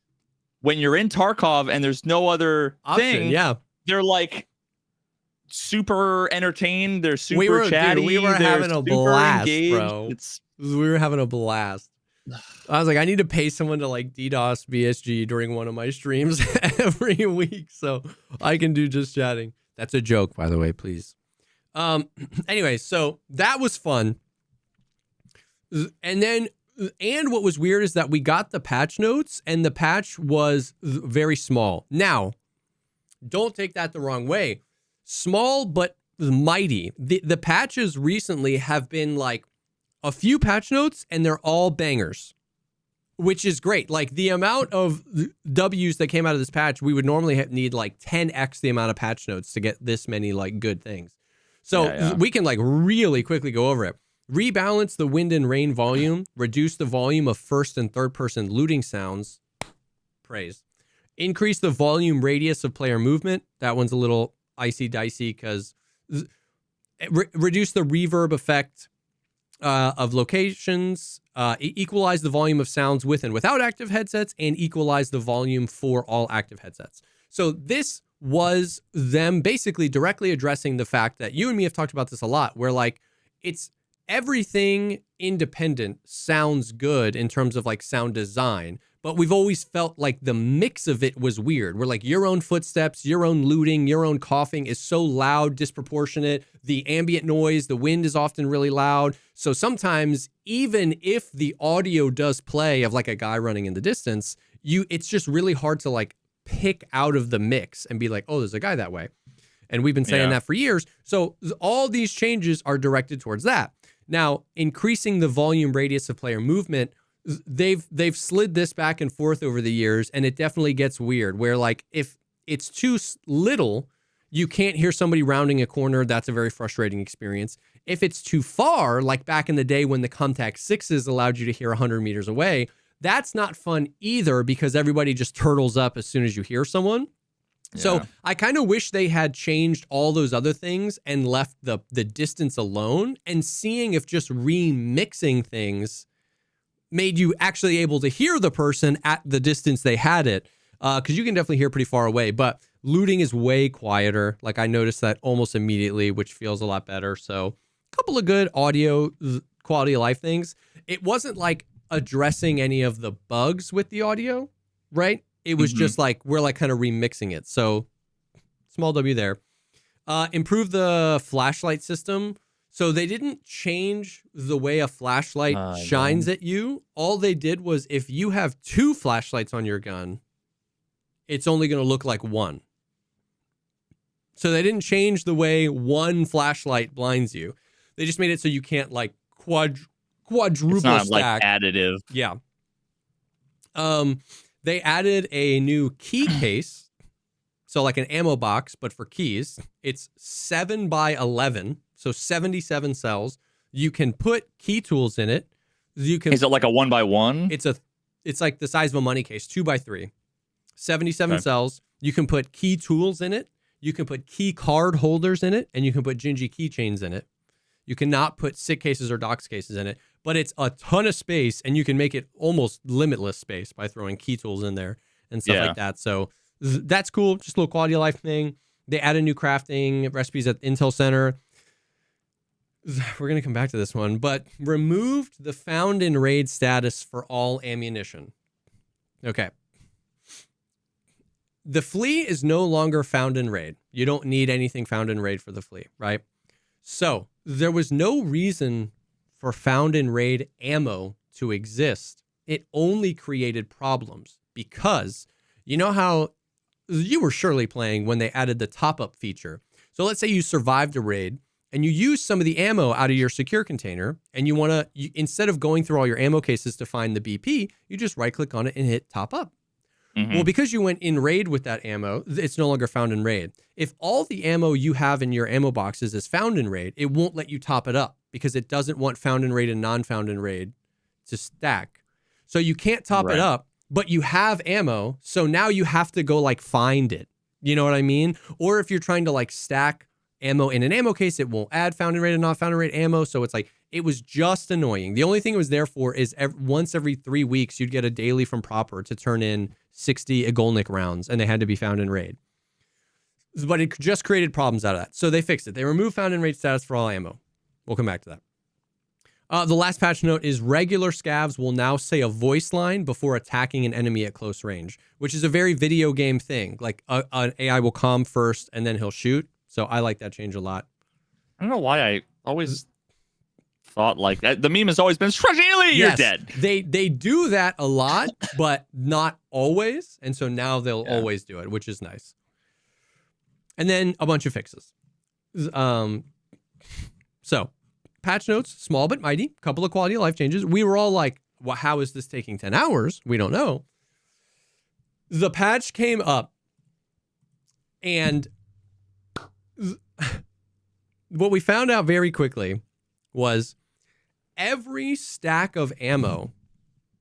when you're in Tarkov and there's no other thing, they're like super entertained, they're super chatty, we were having a blast, engaged. Bro. We were having a blast. I was like, I need to pay someone to like DDoS BSG during one of my streams every week so I can do just chatting. That's a joke, by the way, please. Anyway, so that was fun. And what was weird is that we got the patch notes and the patch was very small. Now, don't take that the wrong way. Small, but mighty. The patches recently have been like a few patch notes and they're all bangers, which is great. Like the amount of W's that came out of this patch, we would normally need like 10x the amount of patch notes to get this many like good things. So we can like really quickly go over it. Rebalance the wind and rain volume. Reduce the volume of first and third person looting sounds. Praise. Increase the volume radius of player movement. That one's a little icy dicey because reduce the reverb effect of locations. Equalize the volume of sounds with and without active headsets, and equalize the volume for all active headsets. So this was them basically directly addressing the fact that you and me have talked about this a lot, where like it's everything independent sounds good in terms of like sound design, but we've always felt like the mix of it was weird. Where like your own footsteps, your own looting, your own coughing is so loud, disproportionate. The ambient noise, the wind is often really loud. So sometimes even if the audio does play of like a guy running in the distance, it's just really hard to like pick out of the mix and be like, oh, there's a guy that way. And we've been saying Yeah. that for years. So all these changes are directed towards that. Now, increasing the volume radius of player movement, they've slid this back and forth over the years, and it definitely gets weird where like if it's too little, you can't hear somebody rounding a corner. That's a very frustrating experience. If it's too far, like back in the day when the Contact 6s allowed you to hear 100 meters away, that's not fun either because everybody just turtles up as soon as you hear someone. So I kind of wish they had changed all those other things and left the distance alone, and seeing if just remixing things made you actually able to hear the person at the distance they had it. Because you can definitely hear pretty far away, but looting is way quieter. Like I noticed that almost immediately, which feels a lot better. So a couple of good audio quality of life things. It wasn't like addressing any of the bugs with the audio, right? It was just like, we're like kind of remixing it. So small W there. Improve the flashlight system. So they didn't change the way a flashlight shines at you. All they did was if you have 2 flashlights on your gun, it's only going to look like 1. So they didn't change the way 1 flashlight blinds you. They just made it so you can't like quadruple it's not stack. Like additive. Yeah. They added a new key case. So like an ammo box, but for keys. It's 7 by 11. So 77 cells. You can put key tools in it. You can. Is it like a 1x1? It's like the size of a money case, 2x3. 77 cells. You can put key tools in it. You can put key card holders in it, and you can put Gingy keychains in it. You cannot put SICK cases or docs cases in it, but it's a ton of space, and you can make it almost limitless space by throwing key tools in there and stuff like that. So that's cool. Just a little quality of life thing. They added new crafting recipes at Intel Center. We're going to come back to this one, but removed the found in raid status for all ammunition. Okay. The flea is no longer found in raid. You don't need anything found in raid for the flea, right? So there was no reason for found in raid ammo to exist. It only created problems because you know how you were surely playing when they added the top up feature. So let's say you survived a raid and you use some of the ammo out of your secure container and you want to, instead of going through all your ammo cases to find the BP, you just right click on it and hit top up. Well, because you went in raid with that ammo, it's no longer found in raid. If all the ammo you have in your ammo boxes is found in raid, it won't let you top it up because it doesn't want found in raid and non-found in raid to stack. So you can't top it up, but you have ammo. So now you have to go like find it. You know what I mean? Or if you're trying to like stack ammo in an ammo case, it won't add found in raid and not found in raid ammo. So it's like, it was just annoying. The only thing it was there for is once every 3 weeks, you'd get a daily from Proper to turn in 60 Igolnik rounds, and they had to be found in raid. But it just created problems out of that. So they fixed it. They removed found in raid status for all ammo. We'll come back to that. The last patch note is regular scavs will now say a voice line before attacking an enemy at close range, which is a very video game thing. Like an AI will calm first, and then he'll shoot. So I like that change a lot. I don't know why I always thought like that. The meme has always been Strajili, you're dead. They do that a lot, but not always. And so now they'll always do it, which is nice. And then a bunch of fixes. So patch notes, small but mighty, couple of quality of life changes. We were all like, well, how is this taking 10 hours? We don't know. The patch came up and what we found out very quickly was every stack of ammo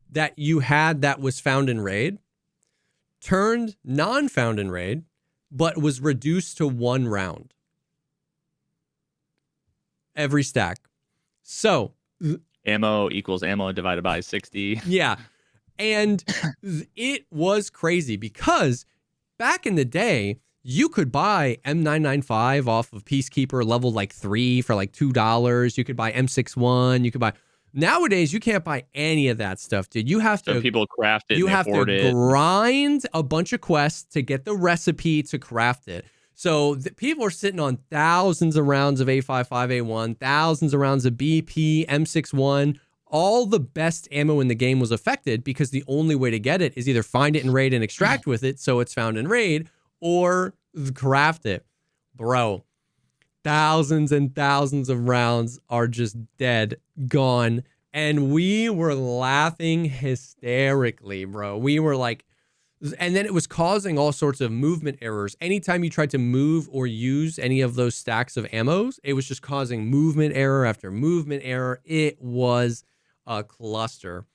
that you had that was found in raid turned non-found in raid, but was reduced to 1 round. Every stack. So ammo equals ammo divided by 60. Yeah. And it was crazy because back in the day, you could buy M995 off of Peacekeeper level like 3 for like $2. You could buy M61. You could buy. Nowadays, you can't buy any of that stuff, dude. You have to. So people craft it. You have to grind a bunch of quests to get the recipe to craft it. So people are sitting on thousands of rounds of A55A1, thousands of rounds of BP, M61. All the best ammo in the game was affected because the only way to get it is either find it in raid and extract with it, so it's found in raid, or craft it. bro, thousands and thousands of rounds are just dead, gone. And we were laughing hysterically, bro. We were like, and then it was causing all sorts of movement errors. Anytime you tried to move or use any of those stacks of ammos, it was just causing movement error after movement error. It was a cluster.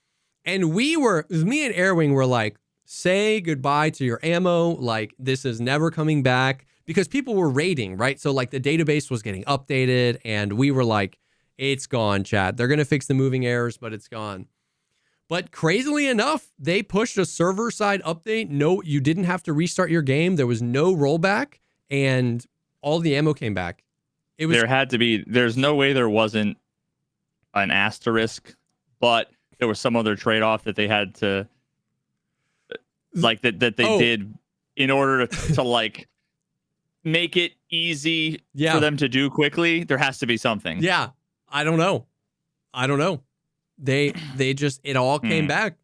And me and Airwing were like, say goodbye to your ammo. Like, this is never coming back, because people were raiding, right? So like the database was getting updated and we were like, it's gone, chat. They're going to fix the moving errors, but it's gone. But crazily enough, they pushed a server side update. No, you didn't have to restart your game. There was no rollback and all the ammo came back. There's no way there wasn't an asterisk, but there was some other trade-off that they had to, like, that they did in order to like make it easy for them to do quickly. There has to be something. Yeah. I don't know. They just, it all came back.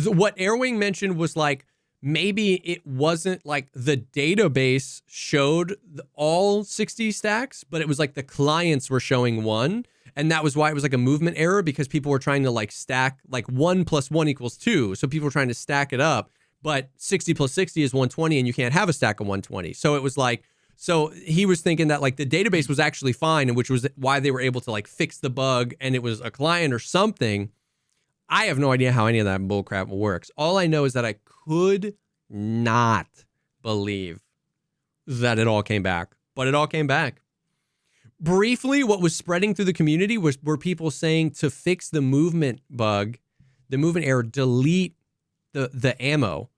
What Airwing mentioned was like, maybe it wasn't like the database showed all 60 stacks, but it was like the clients were showing one. And that was why it was like a movement error, because people were trying to like stack like 1 + 1 = 2. So people were trying to stack it up, but 60 + 60 is 120 and you can't have a stack of 120. So it was like, so he was thinking that like the database was actually fine, and which was why they were able to like fix the bug, and it was a client or something. I have no idea how any of that bullcrap works. All I know is that I could not believe that it all came back, but it all came back. Briefly, what was spreading through the community were people saying to fix the movement bug, the movement error, delete the ammo,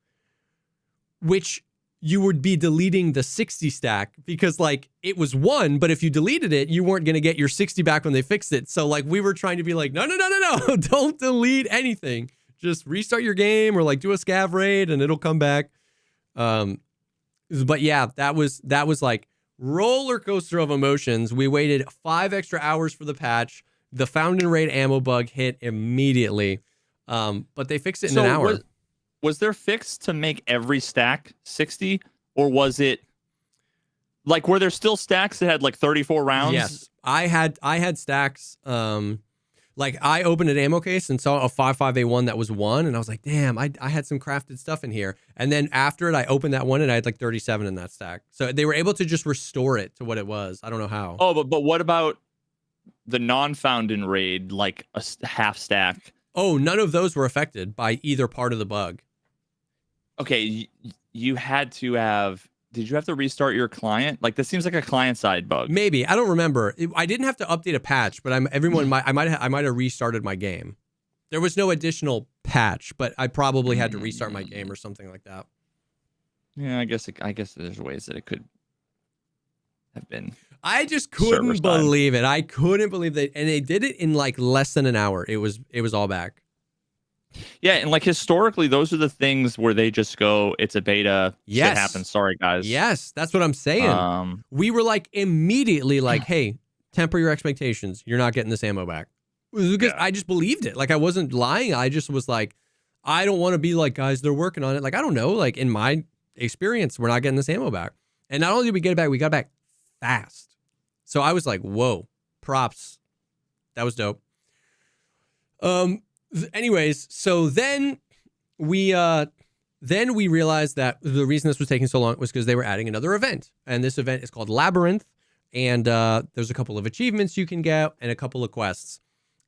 which you would be deleting the 60 stack, because like it was 1, but if you deleted it, you weren't going to get your 60 back when they fixed it. So like we were trying to be like, no, don't delete anything. Just restart your game or like do a scav raid and it'll come back. But yeah, that was like roller coaster of emotions. We waited 5 extra hours for the patch. The found and raid ammo bug hit immediately. But they fixed it in an hour. Was there fix to make every stack 60, or was it like, were there still stacks that had like 34 rounds? Yes, I had stacks. Like I opened an ammo case and saw a 5.5A1 that was 1, and I was like, damn, I had some crafted stuff in here. And then after it, I opened that one and I had like 37 in that stack. So they were able to just restore it to what it was. I don't know how. Oh, but what about the non-found in raid, like a half stack? Oh, none of those were affected by either part of the bug. Okay, you had to have. Did you have to restart your client? Like, this seems like a client-side bug. Maybe, I don't remember. I didn't have to update a patch, but I might have restarted my game. There was no additional patch, but I probably had to restart my game or something like that. Yeah, I guess there's ways that it could have been. I just couldn't believe it. I couldn't believe that, and they did it in like less than an hour. It was all back. Yeah, and like historically, those are the things where they just go, it's a beta. Yes. Shit happens. Sorry, guys. Yes, that's what I'm saying. We were like immediately like, hey, temper your expectations. You're not getting this ammo back. Because I just believed it. Like, I wasn't lying. I just was like, I don't want to be like, guys, they're working on it. Like, I don't know. Like, in my experience, we're not getting this ammo back. And not only did we get it back, we got it back fast. So I was like, whoa, props. That was dope. Anyways, so then we realized that the reason this was taking so long was because they were adding another event, and this event is called Labyrinth, and there's a couple of achievements you can get and a couple of quests.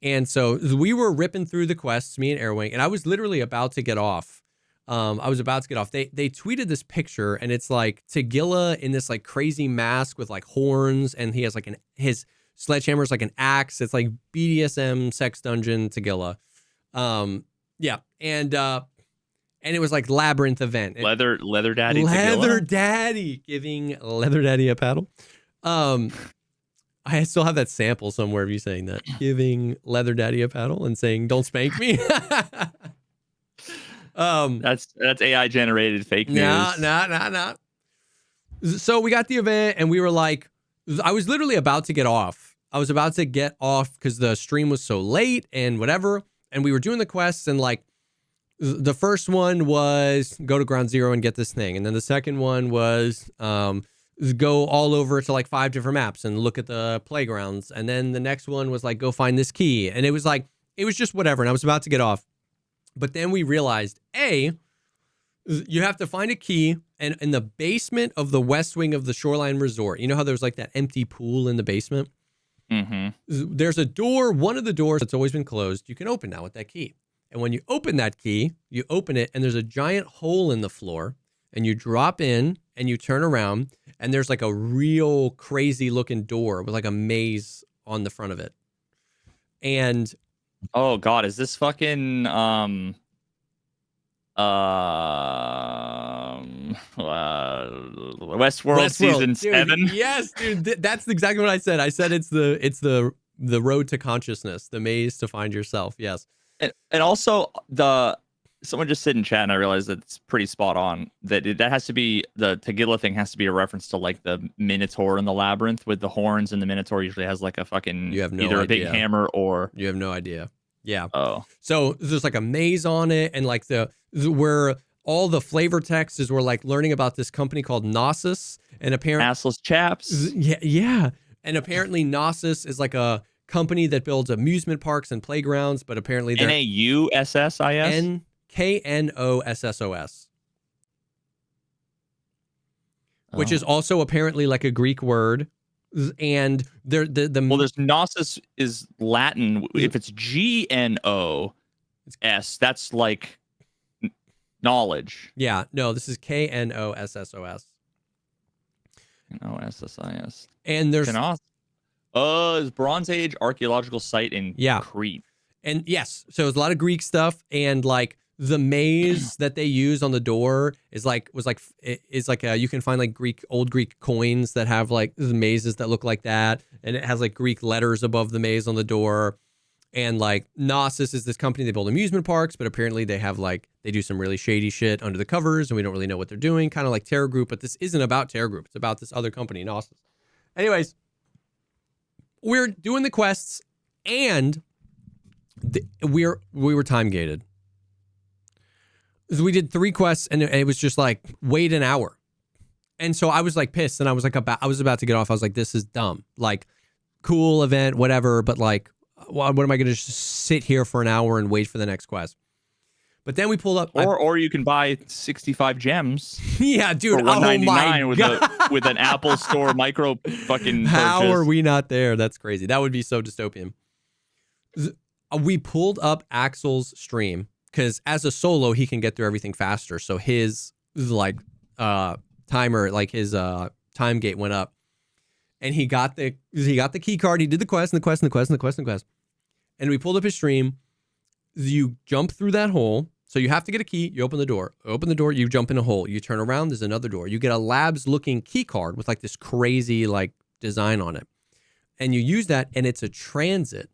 And so we were ripping through the quests, me and Airwing, and I was literally about to get off. They tweeted this picture, and it's like Tagilla in this like crazy mask with like horns, and he has like his sledgehammer is like an axe. It's like BDSM sex dungeon Tagilla. And it was like Labyrinth event. Leather Daddy. Leather Daddy, giving Leather Daddy a paddle. I still have that sample somewhere of you saying that, giving Leather Daddy a paddle and saying, "Don't spank me." That's AI generated fake news. Nah. So we got the event, and we were like, I was literally about to get off. I was about to get off because the stream was so late and whatever. And we were doing the quests, and like the first one was go to ground zero and get this thing. And then the second one was go all over to like 5 different maps and look at the playgrounds. And then the next one was like, go find this key. And it was like, it was just whatever. And I was about to get off. But then we realized, you have to find a key, and in the basement of the west wing of the Shoreline Resort, you know how there's like that empty pool in the basement? Mm-hmm. There's a door, one of the doors that's always been closed, you can open now with that key. And when you open that key, you open it, and there's a giant hole in the floor, and you drop in, and you turn around, and there's like a real crazy looking door with like a maze on the front of it. And oh God, is this fucking Westworld season dude, 7? Yes, dude, that's exactly what I said. I said it's the road to consciousness, the maze to find yourself. Yes. And also someone just said in chat, and I realized that it's pretty spot on, that that has to be, the Tagilla thing has to be a reference to like the Minotaur in the Labyrinth with the horns, and the Minotaur usually has like a fucking either a big hammer or you have no idea. Yeah. Oh. So there's like a maze on it, and like where all the flavor text is, we're like learning about this company called Gnosis, and apparently assless chaps. Yeah. And apparently Gnosis is like a company that builds amusement parks and playgrounds, but apparently they're Naussis. Knossos, which is also apparently like a Greek word. And well, there's Gnosis is Latin. If it's GNOS, that's like knowledge. Yeah, no, this is KNOSSOS. NOSSIS. And there's is Bronze Age archaeological site in Crete. And yes, so there's a lot of Greek stuff, and like the maze that they use on the door is like you can find like old Greek coins that have like mazes that look like that, and it has like Greek letters above the maze on the door. And like Gnosis is this company, they build amusement parks, but apparently they do some really shady shit under the covers, and we don't really know what they're doing, kind of like Terror Group, but this isn't about Terror Group, it's about this other company, Gnosis. Anyways, we're doing the quests, and we were time gated. So we did 3 quests, and it was just like, wait an hour. And so I was like pissed, and I was about to get off. I was like, this is dumb. Like, cool event, whatever, but like, what am I going to just sit here for an hour and wait for the next quest? But then we pulled up, or you can buy 65 gems. Yeah, dude. For $1.99 with an Apple Store micro fucking. How purchase. are we not there? That's crazy. That would be so dystopian. We pulled up Axel's stream, because as a solo, he can get through everything faster. So his like timer, like his time gate went up, and he got the key card. He did the quest and the quest and the quest and the quest and the quest. And we pulled up his stream. You jump through that hole. So you have to get a key. You open the door. You jump in a hole. You turn around. There's another door. You get a labs looking key card with like this crazy like design on it. And you use that, and it's a transit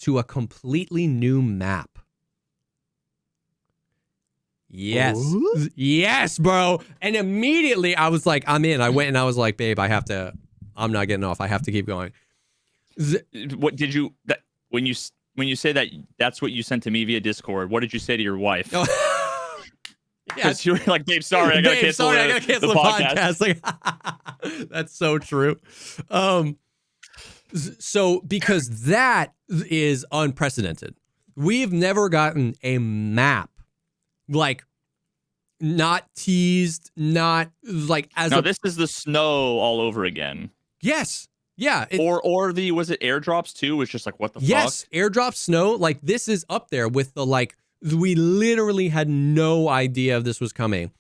to a completely new map. Yes. Ooh. Yes, bro. And immediately I was like, I'm in. I went and I was like, babe, I'm not getting off. I have to keep going. What did you, when you say that, that's what you sent to me via Discord, what did you say to your wife? Because you were like, babe, sorry, I gotta cancel the podcast. Like, that's so true. So because that is unprecedented. We've never gotten a map, like, not teased, not like as no, this is the snow all over again. Yes. Yeah. Or the, was it airdrops too? Was just like, what the fuck? Yes, airdrop snow. Like, this is up there with the, like, we literally had no idea this was coming.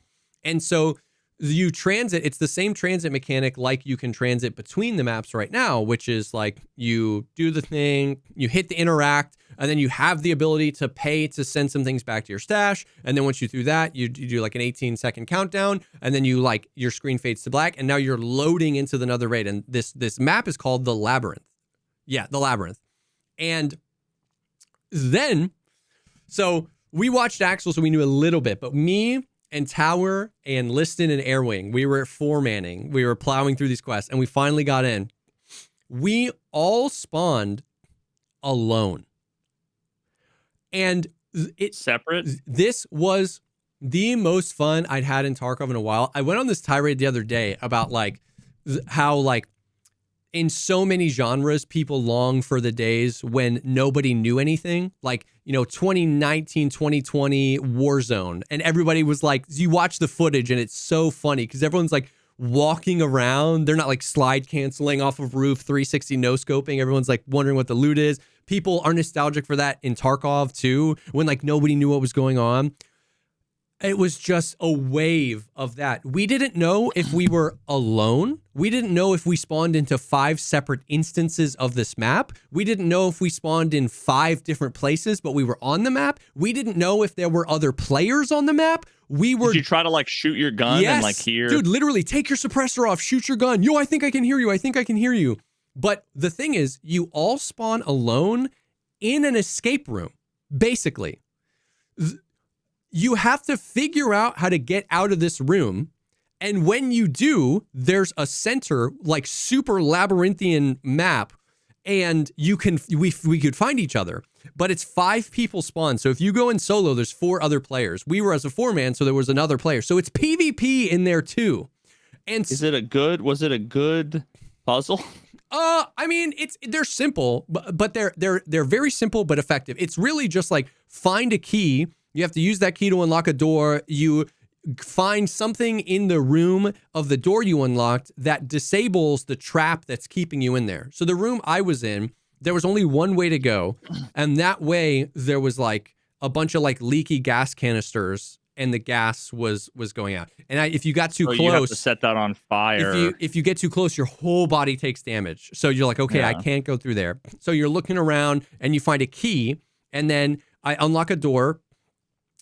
And so you transit, it's the same transit mechanic like you can transit between the maps right now, which is like you do the thing, you hit the interact, and then you have the ability to pay to send some things back to your stash. And then once you do that, you do like an 18-second countdown, and then you like your screen fades to black, and now you're loading into another raid. And this map is called the Labyrinth. Yeah, the Labyrinth. And then, so we watched Axel, so we knew a little bit, but me and Tower and Liston and Airwing, we were 4-manning. We were plowing through these quests, and we finally got in. We all spawned alone. And it separate. This was The most fun I'd had in Tarkov in a while. I went on this tirade the other day about like how like in so many genres, people long for the days when nobody knew anything. Like, 2019, 2020 Warzone. And everybody was like, you watch the footage and it's so funny because everyone's like walking around. They're not like slide canceling off of roof, 360 no scoping. Everyone's like wondering what the loot is. People are nostalgic for that in Tarkov too, when like nobody knew what was going on. It was just a wave of that. We didn't know if we were alone. We didn't know if we spawned into 5 separate instances of this map. We didn't know if we spawned in 5 different places, but we were on the map. We didn't know if there were other players on the map. Did you try to like shoot your gun and like hear? Dude, literally take your suppressor off, shoot your gun. Yo, I think I can hear you. I think I can hear you. But the thing is, you all spawn alone in an escape room, basically. You have to figure out how to get out of this room. And when you do, there's a center, like super labyrinthian map, and we could find each other. But it's 5 people spawn. So if you go in solo, there's 4 other players. We were as a 4-man, so there was another player. So it's PvP in there too. And was it a good puzzle? I mean, they're simple, but they're very simple but effective. It's really just like find a key. You have to use that key to unlock a door. You find something in the room of the door you unlocked that disables the trap that's keeping you in there. So the room I was in, there was only one way to go. And that way there was like a bunch of like leaky gas canisters and the gas was going out. And if you got too close, you have to set that on fire. If you get too close, your whole body takes damage. So you're like, okay, I can't go through there. So you're looking around and you find a key, and then I unlock a door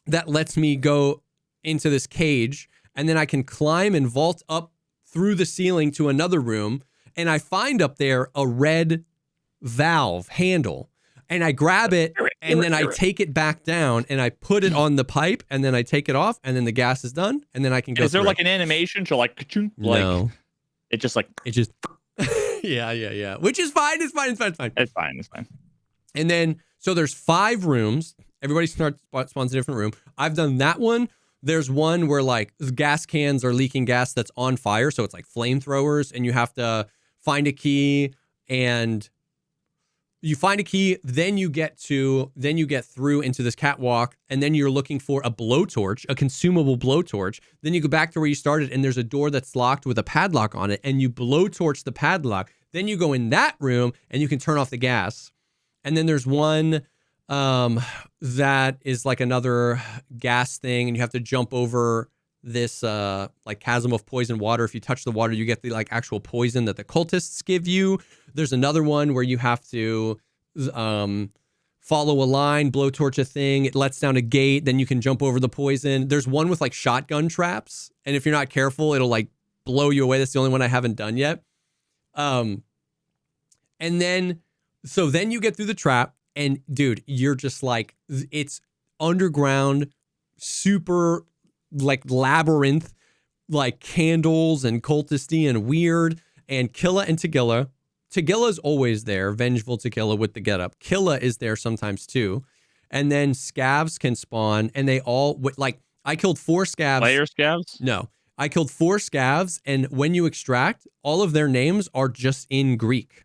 that lets me go into this cage, and then I can climb and vault up through the ceiling to another room, and I find up there a red valve handle, and I grab it, and then I take it back down, and I put it on the pipe, and then I take it off, and then the gas is done, and then I can go. Is there like an animation to like, no, it just yeah, which is fine. It's fine. And then so there's 5 rooms. Everybody spawns a different room. I've done that one. There's one where like gas cans are leaking gas that's on fire. So it's like flamethrowers, and you have to find a key, and you find a key. Then you get through into this catwalk, and then you're looking for a blowtorch, a consumable blowtorch. Then you go back to where you started, and there's a door that's locked with a padlock on it, and you blowtorch the padlock. Then you go in that room, and you can turn off the gas. And then there's one that is like another gas thing, and you have to jump over this like chasm of poison water. If you touch the water, you get the like actual poison that the cultists give you. There's another one where you have to follow a line, blowtorch a thing, it lets down a gate, then you can jump over the poison. There's one with like shotgun traps, and if you're not careful, it'll like blow you away. That's the only one I haven't done yet. And then you get through the trap, and dude, you're just like, it's underground, super like labyrinth, like candles and cultisty and weird. And Killa and Tagilla. Tagilla's always there, vengeful Tagilla with the getup. Killa is there sometimes too. And then scavs can spawn, and they all like, I killed 4 scavs. Player scavs? No, I killed 4 scavs, and when you extract, all of their names are just in Greek.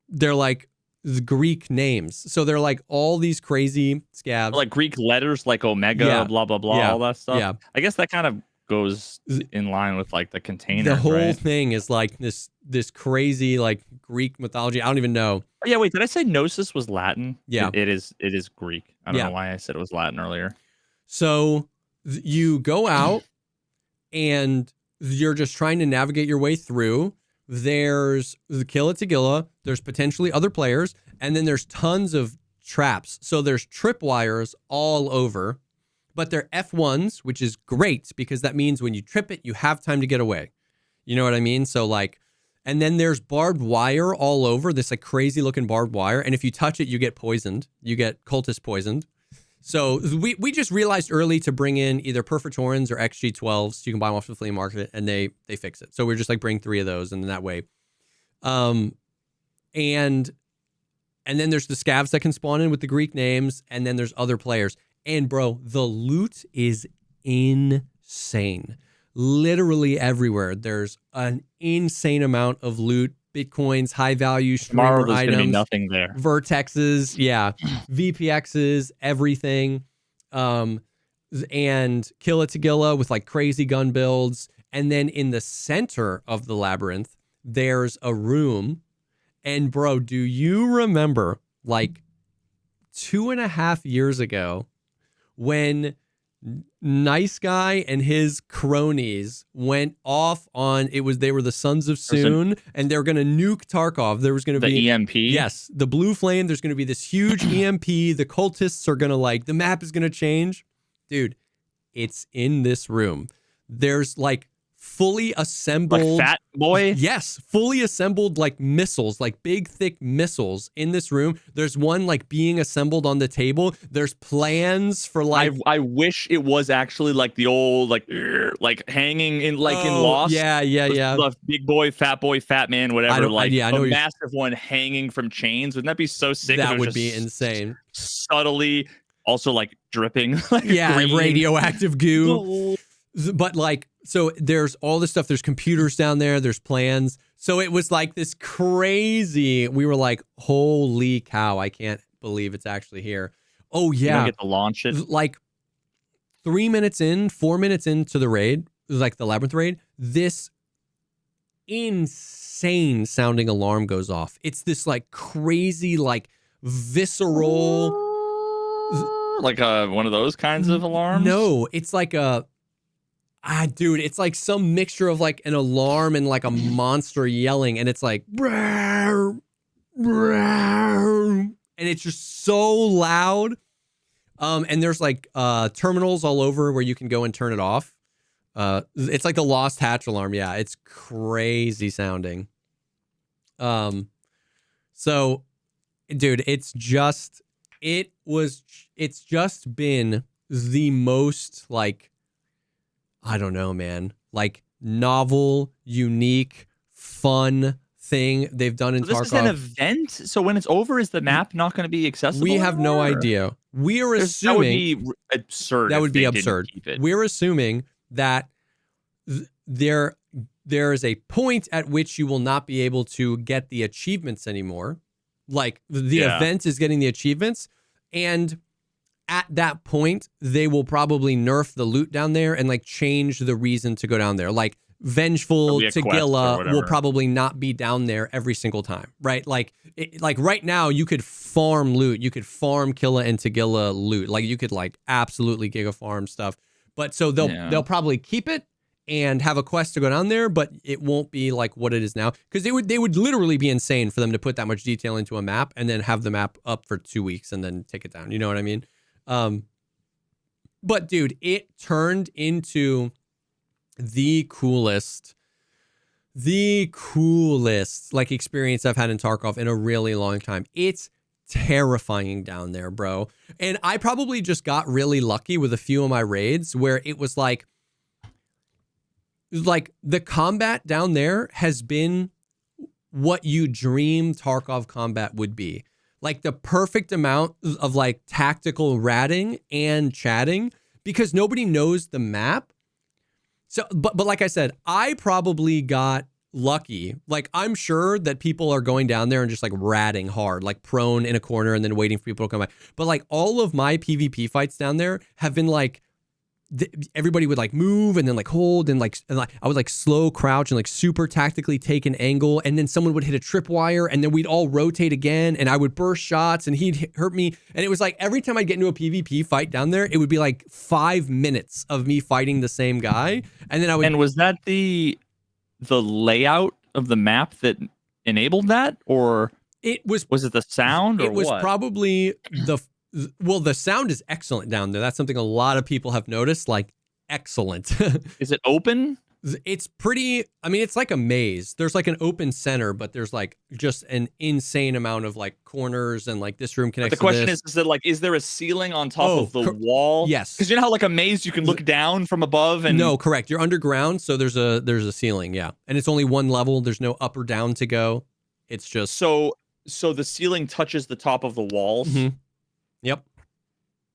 They're like the Greek names. So they're like all these crazy scavs. Like Greek letters, like Omega, blah, blah, blah, all that stuff. Yeah. I guess that kind of goes in line with like the container. The whole thing is like this crazy like Greek mythology. I don't even know. Oh, yeah, wait, did I say Gnosis was Latin? Yeah. It is Greek. I don't know why I said it was Latin earlier. So you go out and you're just trying to navigate your way through. There's the Killa Tagilla, there's potentially other players, and then there's tons of traps. So there's tripwires all over, but they're F1s, which is great because that means when you trip it, you have time to get away. You know what I mean? So like, and then there's barbed wire all over, this like crazy looking barbed wire. And if you touch it, you get poisoned. You get cultist poisoned. So we just realized early to bring in either Perfotorans or XG12s. You can buy them off the flea market, and they fix it. So we're just like bring 3 of those, and that way. And then there's the scavs that can spawn in with the Greek names, and then there's other players. And bro, the loot is insane. Literally everywhere. There's an insane amount of loot, bitcoins, high value Tomorrow streamer there's gonna be items, nothing there. vertexes, yeah, VPXs, everything. And Kill It Tagilla with like crazy gun builds. And then in the center of the labyrinth, there's a room. And bro, do you remember like 2.5 years ago when Nice Guy and his cronies went off on they were the Sons of Soon, and they're gonna nuke Tarkov. There was gonna be the EMP. Yes, the blue flame. There's gonna be this huge EMP. The cultists are gonna the map is gonna change. Dude, it's in this room. There's like fully assembled, like Fat Boy. Yes, fully assembled like missiles, like big thick missiles in this room. There's one like being assembled on the table. There's plans for like. I wish it was actually like the old like hanging in in Lost. Yeah. The big boy, fat man, whatever. I know a massive one hanging from chains. Wouldn't that be so sick? That would be insane. Subtly, also like dripping. Green. Radioactive goo. But like, so there's all this stuff. There's computers down there. There's plans. So it was like this crazy. We were like, holy cow! I can't believe it's actually here. Oh yeah, you don't get to launch it. Like 4 minutes into the raid, like the labyrinth raid, this insane sounding alarm goes off. It's this like crazy, like visceral, like one of those kinds of alarms. No, it's like dude, it's like some mixture of like an alarm and like a monster yelling, and it's like, and it's just so loud. And there's like terminals all over where you can go and turn it off. It's like the Lost Hatch alarm. Yeah, it's crazy sounding. So, dude, it's just been the most like, I don't know, man, like novel, unique, fun thing they've done in Tarkov. This is an event, so when it's over, is the map not going to be accessible? We have no idea. We are assuming that would be absurd. That would be absurd. We're assuming that there is a point at which you will not be able to get the achievements anymore. Like the event is getting the achievements, and at that point, they will probably nerf the loot down there and like change the reason to go down there. Like Vengeful Tagilla will probably not be down there every single time, right? Like right now, you could farm loot, you could farm Killa and Tagilla loot, like you could like absolutely giga farm stuff. But so they'll probably keep it and have a quest to go down there, but it won't be like what it is now, because they would literally be insane for them to put that much detail into a map and then have the map up for 2 weeks and then take it down. You know what I mean? But dude, it turned into the coolest like experience I've had in Tarkov in a really long time. It's terrifying down there, bro. And I probably just got really lucky with a few of my raids where it was like the combat down there has been what you dream Tarkov combat would be. Like the perfect amount of like tactical ratting and chatting, because nobody knows the map. So, but like I said, I probably got lucky. Like I'm sure that people are going down there and just like ratting hard, like prone in a corner and then waiting for people to come by. But like all of my PvP fights down there have been like, everybody would like move and then like hold and like I would like slow crouch and like super tactically take an angle, and then someone would hit a tripwire and then we'd all rotate again and I would burst shots and he'd hurt me, and it was like every time I'd get into a PvP fight down there, it would be like 5 minutes of me fighting the same guy, and then I would. And was that the layout of the map that enabled that, or it was it the sound? Or it was probably the sound is excellent down there. That's something a lot of people have noticed. Like, excellent. Is it open? It's pretty. I mean, it's like a maze. There's like an open center, but there's like just an insane amount of like corners, and like this room connects. But the question is that like, is there a ceiling on top of the wall? Yes. Because you know how like a maze, you can look down from above and. No, correct. You're underground, so there's a ceiling. Yeah, and it's only one level. There's no up or down to go. It's just so the ceiling touches the top of the walls. Mm-hmm. Yep.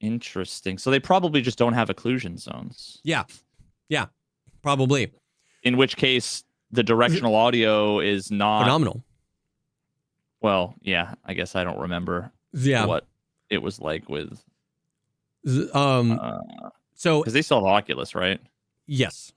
Interesting. So they probably just don't have occlusion zones. Yeah, probably. In which case, the directional audio is not Phenomenal. Well, yeah, I guess I don't remember Yeah. what it was like with. So because they still have Oculus, right? yes.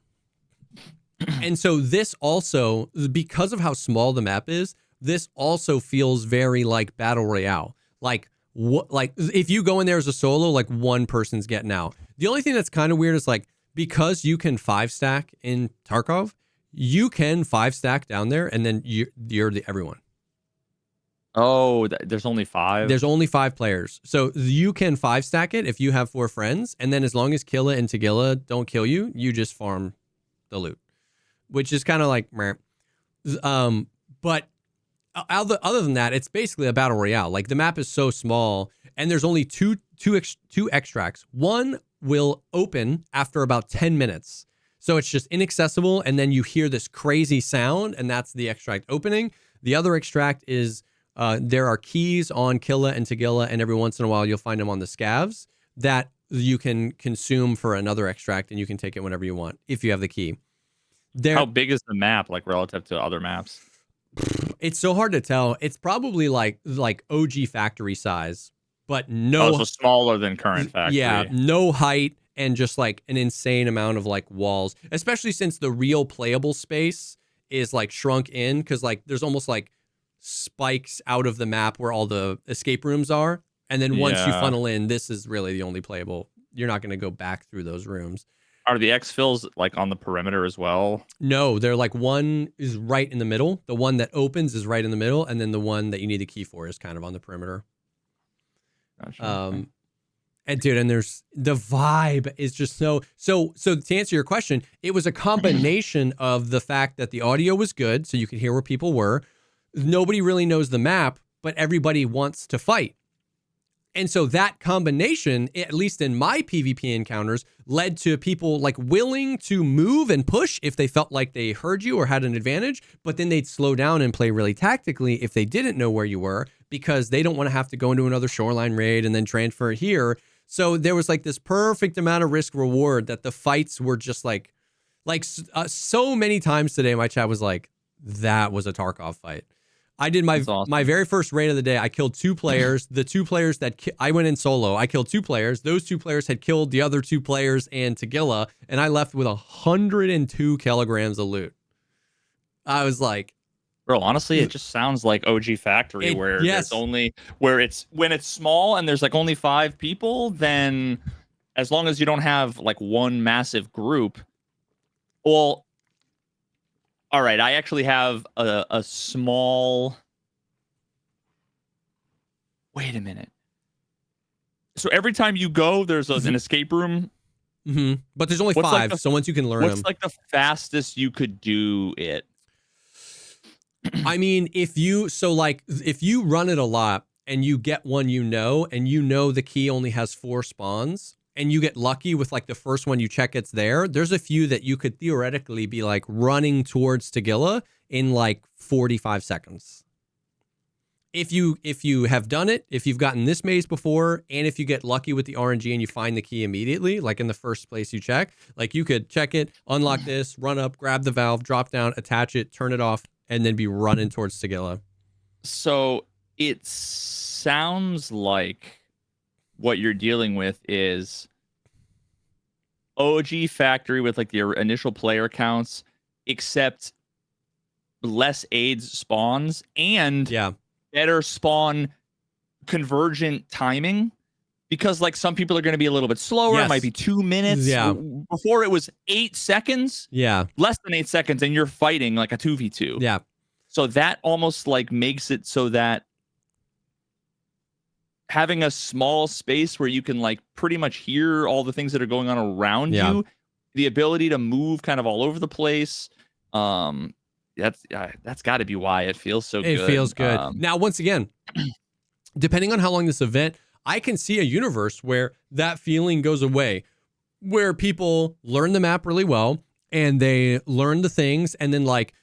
And so this also, because of how small the map is, this also feels very like Battle Royale. Like what? Like if you go in there as a solo, like one person's getting out. The only thing that's kind of weird is like because you can 5-stack in Tarkov, you can 5-stack down there, and then you're the everyone. Oh, there's only 5? There's only 5 players. So you can 5-stack it if you have 4 friends, and then as long as Killa and Tagilla don't kill you, you just farm the loot. Which is kind of like meh. But other than that, it's basically a battle royale. Like the map is so small, and there's only two extracts. One will open after about 10 minutes. So it's just inaccessible, and then you hear this crazy sound, and that's the extract opening. The other extract is there are keys on Killa and Tagilla, and every once in a while you'll find them on the scavs that you can consume for another extract, and you can take it whenever you want if you have the key. How big is the map, like relative to other maps? It's so hard to tell. It's probably like OG factory size, but no. Oh, so smaller than current factory. Yeah, no height and just like an insane amount of like walls, especially since the real playable space is like shrunk in because like there's almost like spikes out of the map where all the escape rooms are. And then once you funnel in, this is really the only playable. You're not going to go back through those rooms. Are the exfils like on the perimeter as well? No, they're like one is right in the middle. The one that opens is right in the middle. And then the one that you need a key for is kind of on the perimeter. Gotcha. And dude, and there's the vibe is just so to answer your question, it was a combination of the fact that the audio was good. So you could hear where people were. Nobody really knows the map, but everybody wants to fight. And so that combination, at least in my PvP encounters, led to people like willing to move and push if they felt like they heard you or had an advantage, but then they'd slow down and play really tactically if they didn't know where you were because they don't want to have to go into another shoreline raid and then transfer here. So there was like this perfect amount of risk reward that the fights were just like so many times today my chat was like, that was a Tarkov fight. I did my very first raid of the day. I killed 2 players. The 2 players that I went in solo. I killed 2 players. Those 2 players had killed the other 2 players and Tagilla, and I left with 102 kilograms of loot. I was like, bro, honestly, it just sounds like OG Factory where there's only when it's small and there's like only 5 people, then as long as you don't have like one massive group. Well, all right, I actually have a small. Wait a minute. So every time you go, there's an escape room. Mm-hmm. But there's only 5, so once you can learn them. What's like the fastest you could do it? I mean, if you run it a lot and you get one, and the key only has 4 spawns, and you get lucky with like the first one you check it's there's a few that you could theoretically be like running towards Tagilla in like 45 seconds. If you have done it, if you've gotten this maze before, and if you get lucky with the RNG and you find the key immediately, like in the first place you check, like you could check it, unlock this, run up, grab the valve, drop down, attach it, turn it off, and then be running towards Tagilla. So it sounds like what you're dealing with is OG Factory with like the initial player counts, except less AIDS spawns and better spawn convergent timing, because like some people are going to be a little bit slower. It might be 2 minutes. Before it was 8 seconds. Less than 8 seconds, and you're fighting like a 2v2. So that almost like makes it so that having a small space where you can like pretty much hear all the things that are going on around you, the ability to move kind of all over the place. That's got to be why it feels so good. It feels good. Now, once again, depending on how long this event, I can see a universe where that feeling goes away, where people learn the map really well and they learn the things, and then like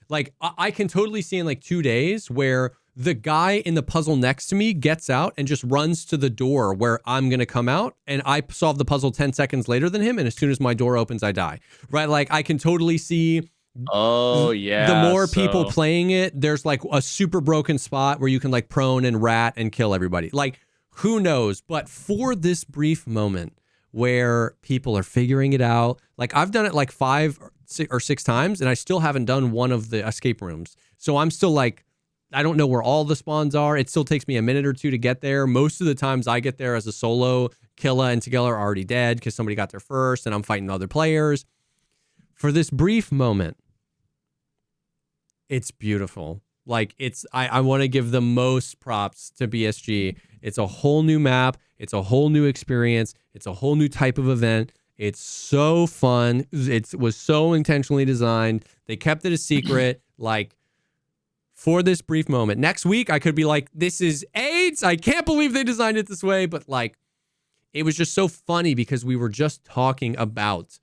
I can totally see in like 2 days where the guy in the puzzle next to me gets out and just runs to the door where I'm going to come out. And I solve the puzzle 10 seconds later than him. And as soon as my door opens, I die. Right? Like I can totally see. Oh, yeah. The more people playing it, there's like a super broken spot where you can like prone and rat and kill everybody. Like, who knows? But for this brief moment where people are figuring it out, like I've done it like 5 or 6 times and I still haven't done one of the escape rooms. So I'm still like, I don't know where all the spawns are. It still takes me a minute or two to get there. Most of the times I get there as a solo, Killa and Tagilla are already dead because somebody got there first and I'm fighting other players. For this brief moment, it's beautiful. Like I want to give the most props to BSG. It's a whole new map. It's a whole new experience. It's a whole new type of event. It's so fun. It was so intentionally designed. They kept it a secret. Like, for this brief moment. Next week, I could be like, this is AIDS. I can't believe they designed it this way. But like, it was just so funny because we were just talking about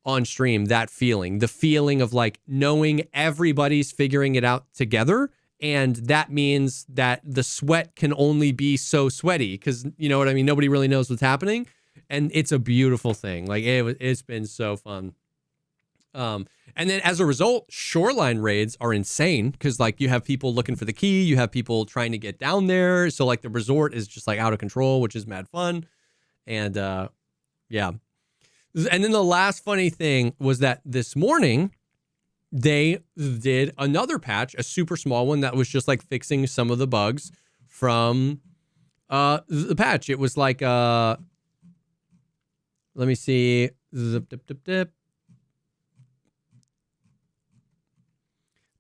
on stream that feeling, the feeling of like knowing everybody's figuring it out together. And that means that the sweat can only be so sweaty because, you know what I mean? Nobody really knows what's happening. And it's a beautiful thing. Like it's been so fun. And then as a result, shoreline raids are insane because like you have people looking for the key, you have people trying to get down there. So like the resort is just like out of control, which is mad fun. And yeah. And then the last funny thing was that this morning they did another patch, a super small one that was just like fixing some of the bugs from the patch. It was like let me see. Zip, dip, dip, dip.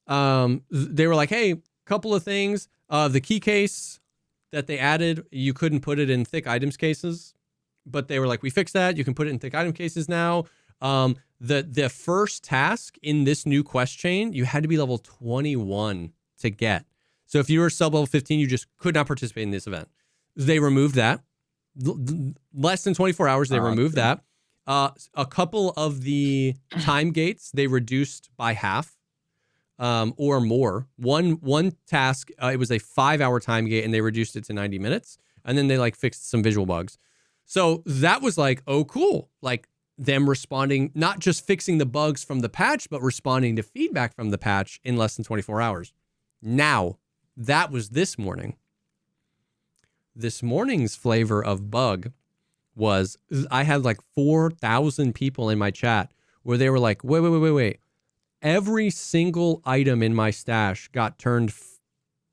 They were like, hey, couple of things. The key case that they added, you couldn't put it in thick items cases, but they were like, we fixed that. You can put it in thick item cases now. The first task in this new quest chain, you had to be level 21 to get. So if you were sub level 15, you just could not participate in this event. They removed that. Less than 24 hours, they removed that. A couple of the time gates, they reduced by half. Or more. One task, it was a 5-hour time gate and they reduced it to 90 minutes. And then they like fixed some visual bugs. So that was like, oh, cool. Like them responding, not just fixing the bugs from the patch, but responding to feedback from the patch in less than 24 hours. Now, that was this morning. This morning's flavor of bug was I had like 4,000 people in my chat where they were like, wait. Every single item in my stash got turned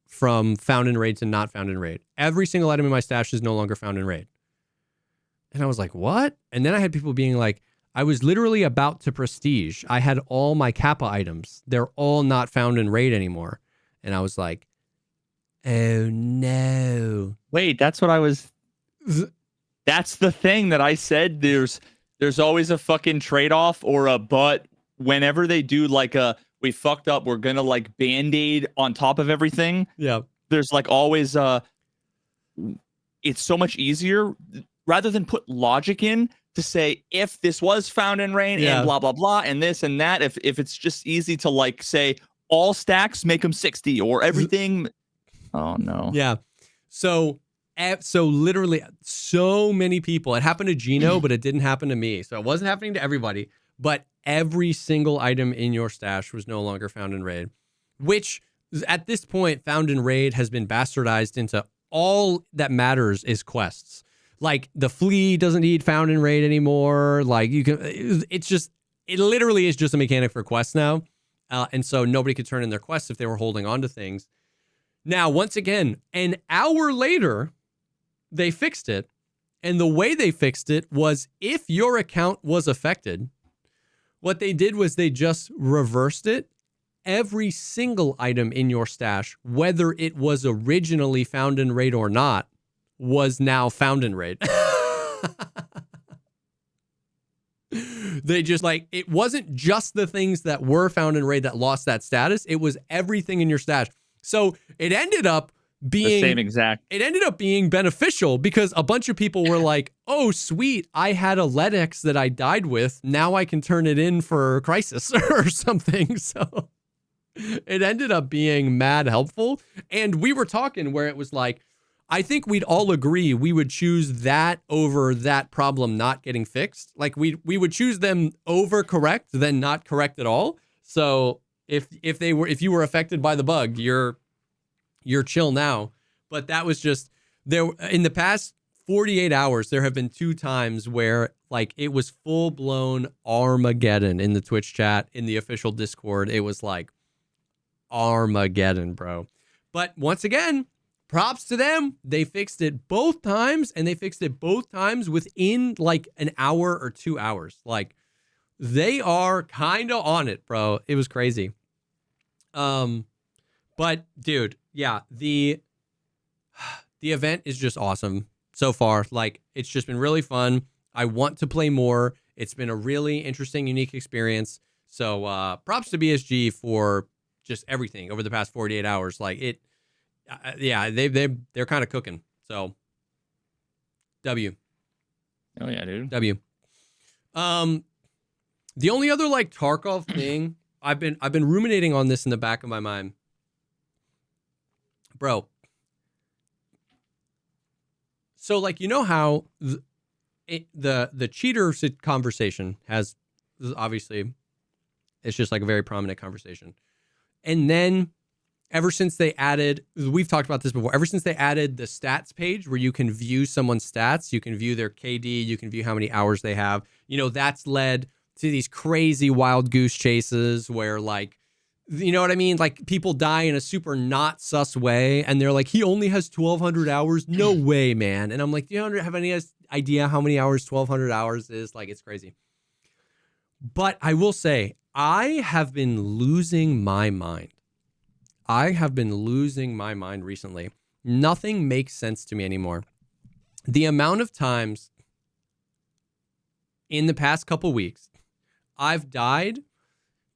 from found in raid to not found in raid. Every single item in my stash is no longer found in raid. And I was like, what? And then I had people being like, I was literally about to prestige. I had all my Kappa items. They're all not found in raid anymore. And I was like, oh no. Wait, that's what I was... That's the thing that I said. There's always a fucking trade-off or a but... Whenever they do like we fucked up, we're gonna like band-aid on top of everything. Yeah. There's like always it's so much easier rather than put logic in to say if this was found in rain and blah blah blah and this and that. If it's just easy to like say all stacks make them 60 or everything. Oh no. Yeah. So literally so many people. It happened to Gino, but it didn't happen to me. So it wasn't happening to everybody. But every single item in your stash was no longer found in raid, which at this point, found in raid has been bastardized into all that matters is quests. Like the flea doesn't need found in raid anymore. Like you can, it literally is just a mechanic for quests now. And so nobody could turn in their quests if they were holding on to things. Now, once again, an hour later, they fixed it. And the way they fixed it was if your account was affected, what they did was they just reversed it. Every single item in your stash, whether it was originally found in raid or not, was now found in raid. They just like, it wasn't just the things that were found in raid that lost that status. It was everything in your stash. So it ended up being the same exact. It ended up being beneficial because a bunch of people were like, oh, sweet, I had a Ledex that I died with. Now I can turn it in for Crisis or something. So it ended up being mad helpful. And we were talking where it was like, I think we'd all agree we would choose that over that problem not getting fixed. Like we would choose them over correct than not correct at all. So if you were affected by the bug, you're chill now. But that was just there in the past 48 hours. There have been 2 times where like it was full blown Armageddon in the Twitch chat, in the official Discord. It was like Armageddon, bro. But once again, props to them. They fixed it both times, and they fixed it both times within like an hour or 2 hours. Like they are kind of on it, bro. It was crazy. But dude, yeah, the event is just awesome so far. Like it's just been really fun. I want to play more. It's been a really interesting, unique experience. So props to BSG for just everything over the past 48 hours. Like it, yeah, they're kind of cooking. So W. Oh yeah, dude. W. The only other like Tarkov thing, I've been ruminating on this in the back of my mind. Bro. So like, you know how the cheater conversation has, obviously it's just like a very prominent conversation. And then ever since they added, we've talked about this before, ever since they added the stats page where you can view someone's stats, you can view their KD, you can view how many hours they have, you know, that's led to these crazy wild goose chases where like, you know what I mean? Like people die in a super not sus way and they're like, he only has 1,200 hours. No way, man. And I'm like, do you have any idea how many hours 1,200 hours is? Like, it's crazy. But I will say, I have been losing my mind. I have been losing my mind recently. Nothing makes sense to me anymore. The amount of times in the past couple weeks I've died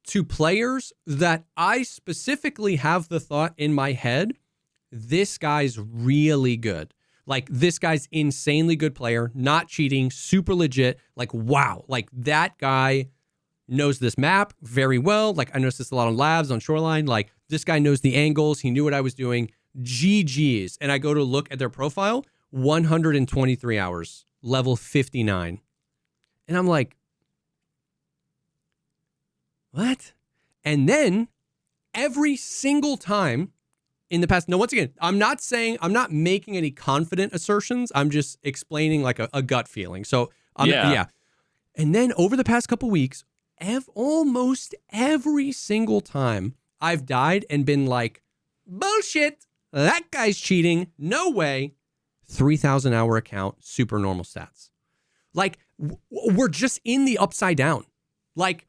to players that I specifically have the thought in my head, this guy's really good. Like, this guy's insanely good player, not cheating, super legit. Like, wow. Like, that guy knows this map very well. Like, I noticed this a lot on labs, on Shoreline. Like, this guy knows the angles. He knew what I was doing. GG's. And I go to look at their profile, 123 hours, level 59. And I'm like, what? And then every single time in the past, no, once again, I'm not making any confident assertions. I'm just explaining like a gut feeling. So yeah. And then over the past couple weeks, almost every single time I've died and been like, bullshit, that guy's cheating. No way. 3,000 hour account, super normal stats. Like we're just in the upside down. Like,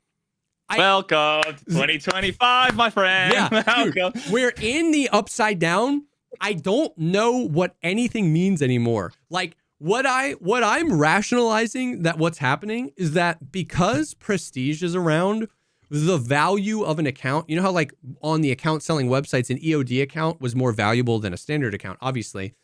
welcome 2025, my friend. Yeah, dude, we're in the upside down. I don't know what anything means anymore. Like what I'm rationalizing that what's happening is that because prestige is around, the value of an account, you know how like on the account selling websites, an EOD account was more valuable than a standard account. Obviously,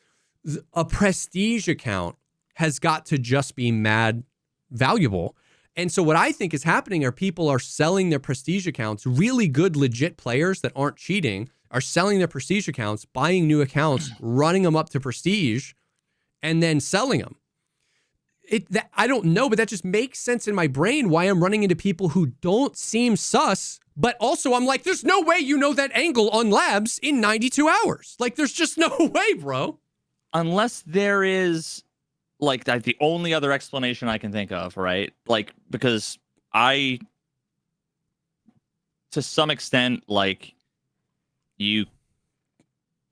a prestige account has got to just be mad valuable. And so what I think is happening are people are selling their prestige accounts. Really good, legit players that aren't cheating are selling their prestige accounts, buying new accounts, running them up to prestige, and then selling them. I don't know, but that just makes sense in my brain why I'm running into people who don't seem sus. But also I'm like, there's no way you know that angle on labs in 92 hours. Like, there's just no way, bro. Unless there is... like that's the only other explanation I can think of, right? Like, because to some extent, like, you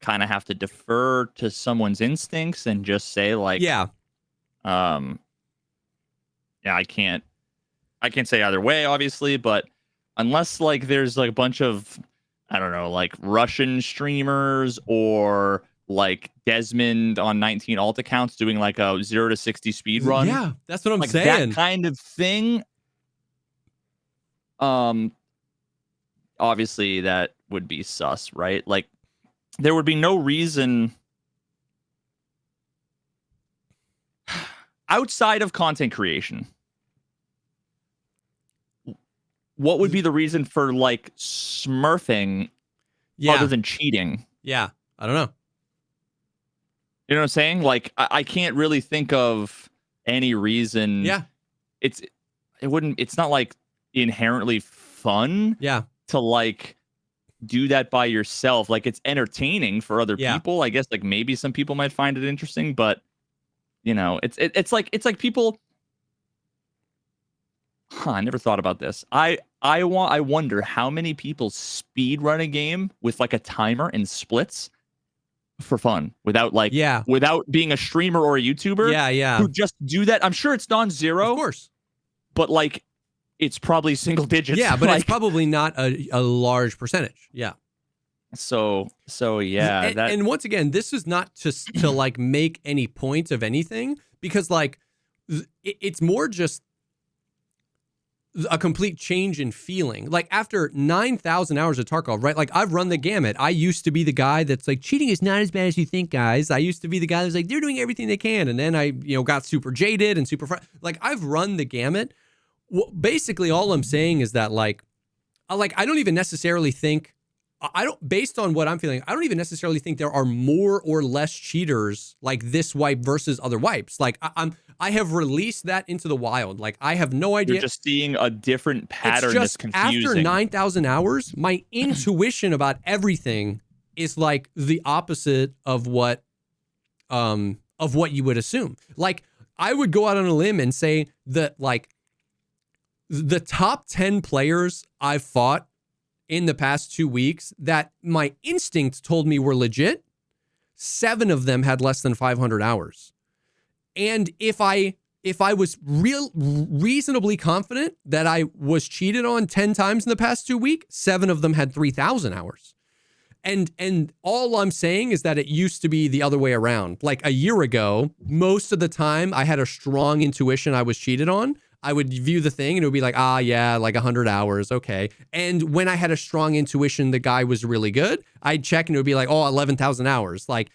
kind of have to defer to someone's instincts and just say, like, yeah, I can't say either way, obviously, but unless like there's like a bunch of, I don't know, like Russian streamers or like Desmond on 19 alt accounts doing like a 0 to 60 speed run. Yeah, that's what I'm like saying. That kind of thing. Obviously that would be sus, right? Like there would be no reason outside of content creation. what would be the reason for like smurfing other than cheating? Yeah. I don't know. You know what I'm saying? Like, I can't really think of any reason. Yeah. It's not like inherently fun Yeah. to like do that by yourself. Like, it's entertaining for other people. I guess like maybe some people might find it interesting, but you know, it's like people. I never thought about this. I wonder how many people speed run a game with like a timer and splits for fun without being a streamer or a YouTuber who just do that. I'm sure it's non-zero, of course, but like it's probably single digits. Yeah, but like, it's probably not a large percentage. Yeah. So yeah. And once again, this is not just to like make any point of anything, because like it's more just a complete change in feeling. Like after 9,000 hours of Tarkov, right? Like I've run the gamut. I used to be the guy that's like, cheating is not as bad as you think, guys. I used to be the guy that's like, they're doing everything they can. And then I, got super jaded and super, like I've run the gamut. Well, basically all I'm saying is that like I don't even necessarily think, based on what I'm feeling, I don't even necessarily think there are more or less cheaters like this wipe versus other wipes. Like I have released that into the wild. Like I have no idea. You're just seeing a different pattern. That's confusing. After 9,000 hours, my intuition about everything is like the opposite of what you would assume. Like I would go out on a limb and say that like the top 10 players I've fought in the past 2 weeks that my instinct told me were legit, 7 of them had less than 500 hours. And if I was reasonably confident that I was cheated on 10 times in the past 2 weeks, 7 of them had 3,000 hours. And all I'm saying is that it used to be the other way around. Like a year ago, most of the time I had a strong intuition I was cheated on. I would view the thing and it would be like, like 100 hours. Okay. And when I had a strong intuition, the guy was really good, I'd check and it would be like, 11,000 hours. Like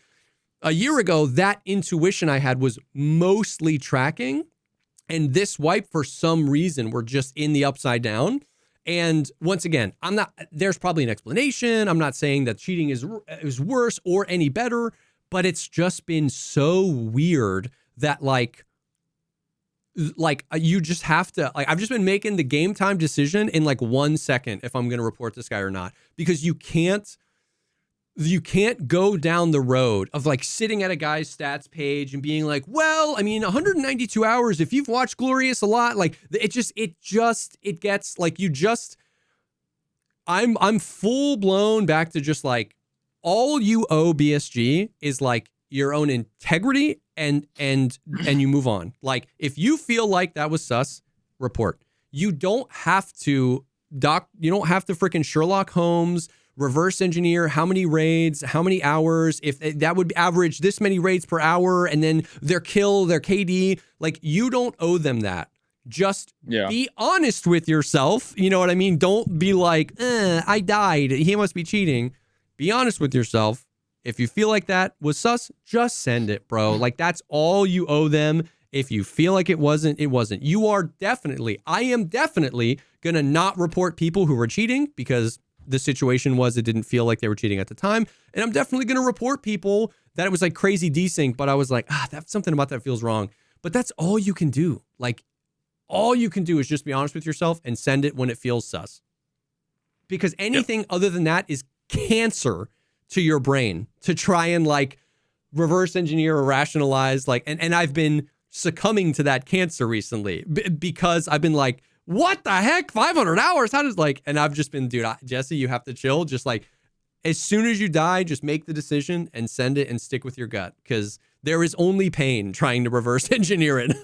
a year ago, that intuition I had was mostly tracking. And this wipe, for some reason, we're just in the upside down. And once again, there's probably an explanation. I'm not saying that cheating is worse or any better, but it's just been so weird that like you just have to, like, I've just been making the game time decision in like 1 second if I'm going to report this guy or not, because you can't go down the road of like sitting at a guy's stats page and being like, well, I mean, 192 hours, if you've watched Glorious a lot, like it gets like, I'm full blown back to just like, all you owe BSG is like your own integrity and you move on. Like if you feel like that was sus, report. You don't have to freaking Sherlock Holmes reverse engineer how many raids, how many hours, if that would average this many raids per hour, and then their kill, their KD. Like you don't owe them that. Just be honest with yourself. You know what I mean? Don't be like, I died, he must be cheating. Be honest with yourself. If you feel like that was sus, just send it, bro. Like that's all you owe them. If you feel like it wasn't, it wasn't. I am definitely going to not report people who were cheating, because the situation was it didn't feel like they were cheating at the time. And I'm definitely going to report people that it was like crazy desync, but I was like, that's something about that feels wrong. But that's all you can do. Like all you can do is just be honest with yourself and send it when it feels sus. Because anything other than that is cancer to your brain to try and like reverse engineer or rationalize, like, and I've been succumbing to that cancer recently because I've been like, what the heck? 500 hours? How does like, and I've just been, dude, Jesse, you have to chill. Just like, as soon as you die, just make the decision and send it and stick with your gut, because there is only pain trying to reverse engineer it.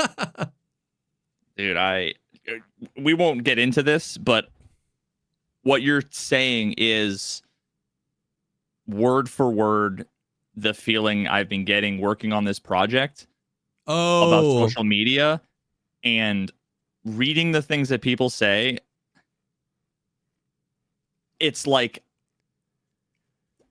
Dude, we won't get into this, but what you're saying is word for word the feeling I've been getting working on this project about social media and reading the things that people say. It's like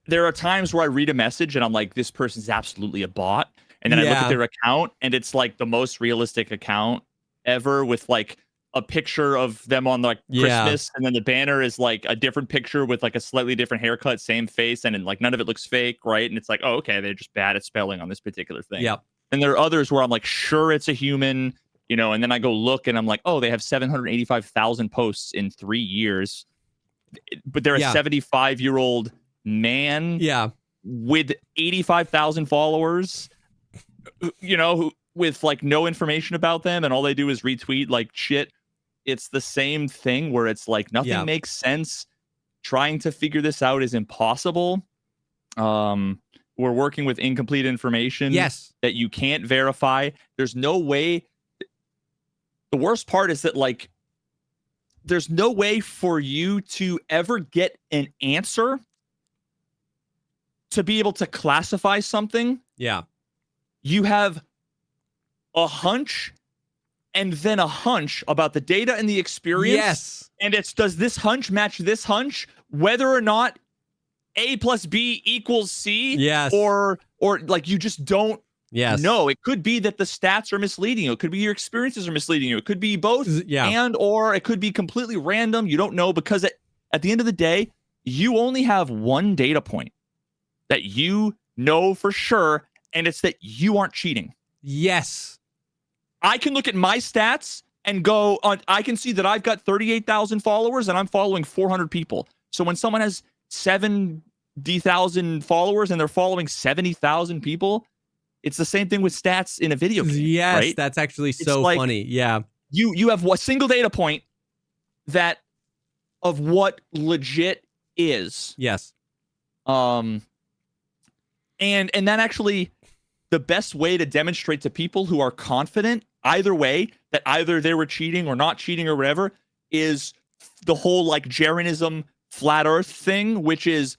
there are times where I read a message and I'm like, this person's absolutely a bot, and then I look at their account and it's like the most realistic account ever with like a picture of them on like Christmas, and then the banner is like a different picture with like a slightly different haircut, same face, and like none of it looks fake, right? And it's like, oh, okay, they're just bad at spelling on this particular thing. Yep. And there are others where I'm like, sure, it's a human, and then I go look and I'm like, oh, they have 785,000 posts in 3 years, but they're a 75-year-old man, with 85,000 followers, who, with like no information about them, and all they do is retweet like shit. It's the same thing where it's like nothing makes sense. Trying to figure this out is impossible. We're working with incomplete information that you can't verify. There's no way. The worst part is that like there's no way for you to ever get an answer to be able to classify something. Yeah. You have a hunch and then a hunch about the data and the experience. Yes. And it's, does this hunch match this hunch? Whether or not A plus B equals C. Yes. Or like you just don't know. It could be that the stats are misleading you. It could be your experiences are misleading you. It could be both. And or it could be completely random. You don't know, because at the end of the day, you only have one data point that you know for sure, and it's that you aren't cheating. Yes. I can look at my stats and go on. I can see that I've got 38,000 followers and I'm following 400 people. So when someone has 70,000 followers and they're following 70,000 people, it's the same thing with stats in a video game. Yes, right? That's actually so funny. Yeah. You have a single data point that of what legit is. Yes. And that actually, the best way to demonstrate to people who are confident either way that either they were cheating or not cheating or whatever is the whole like Jeranism flat earth thing, which is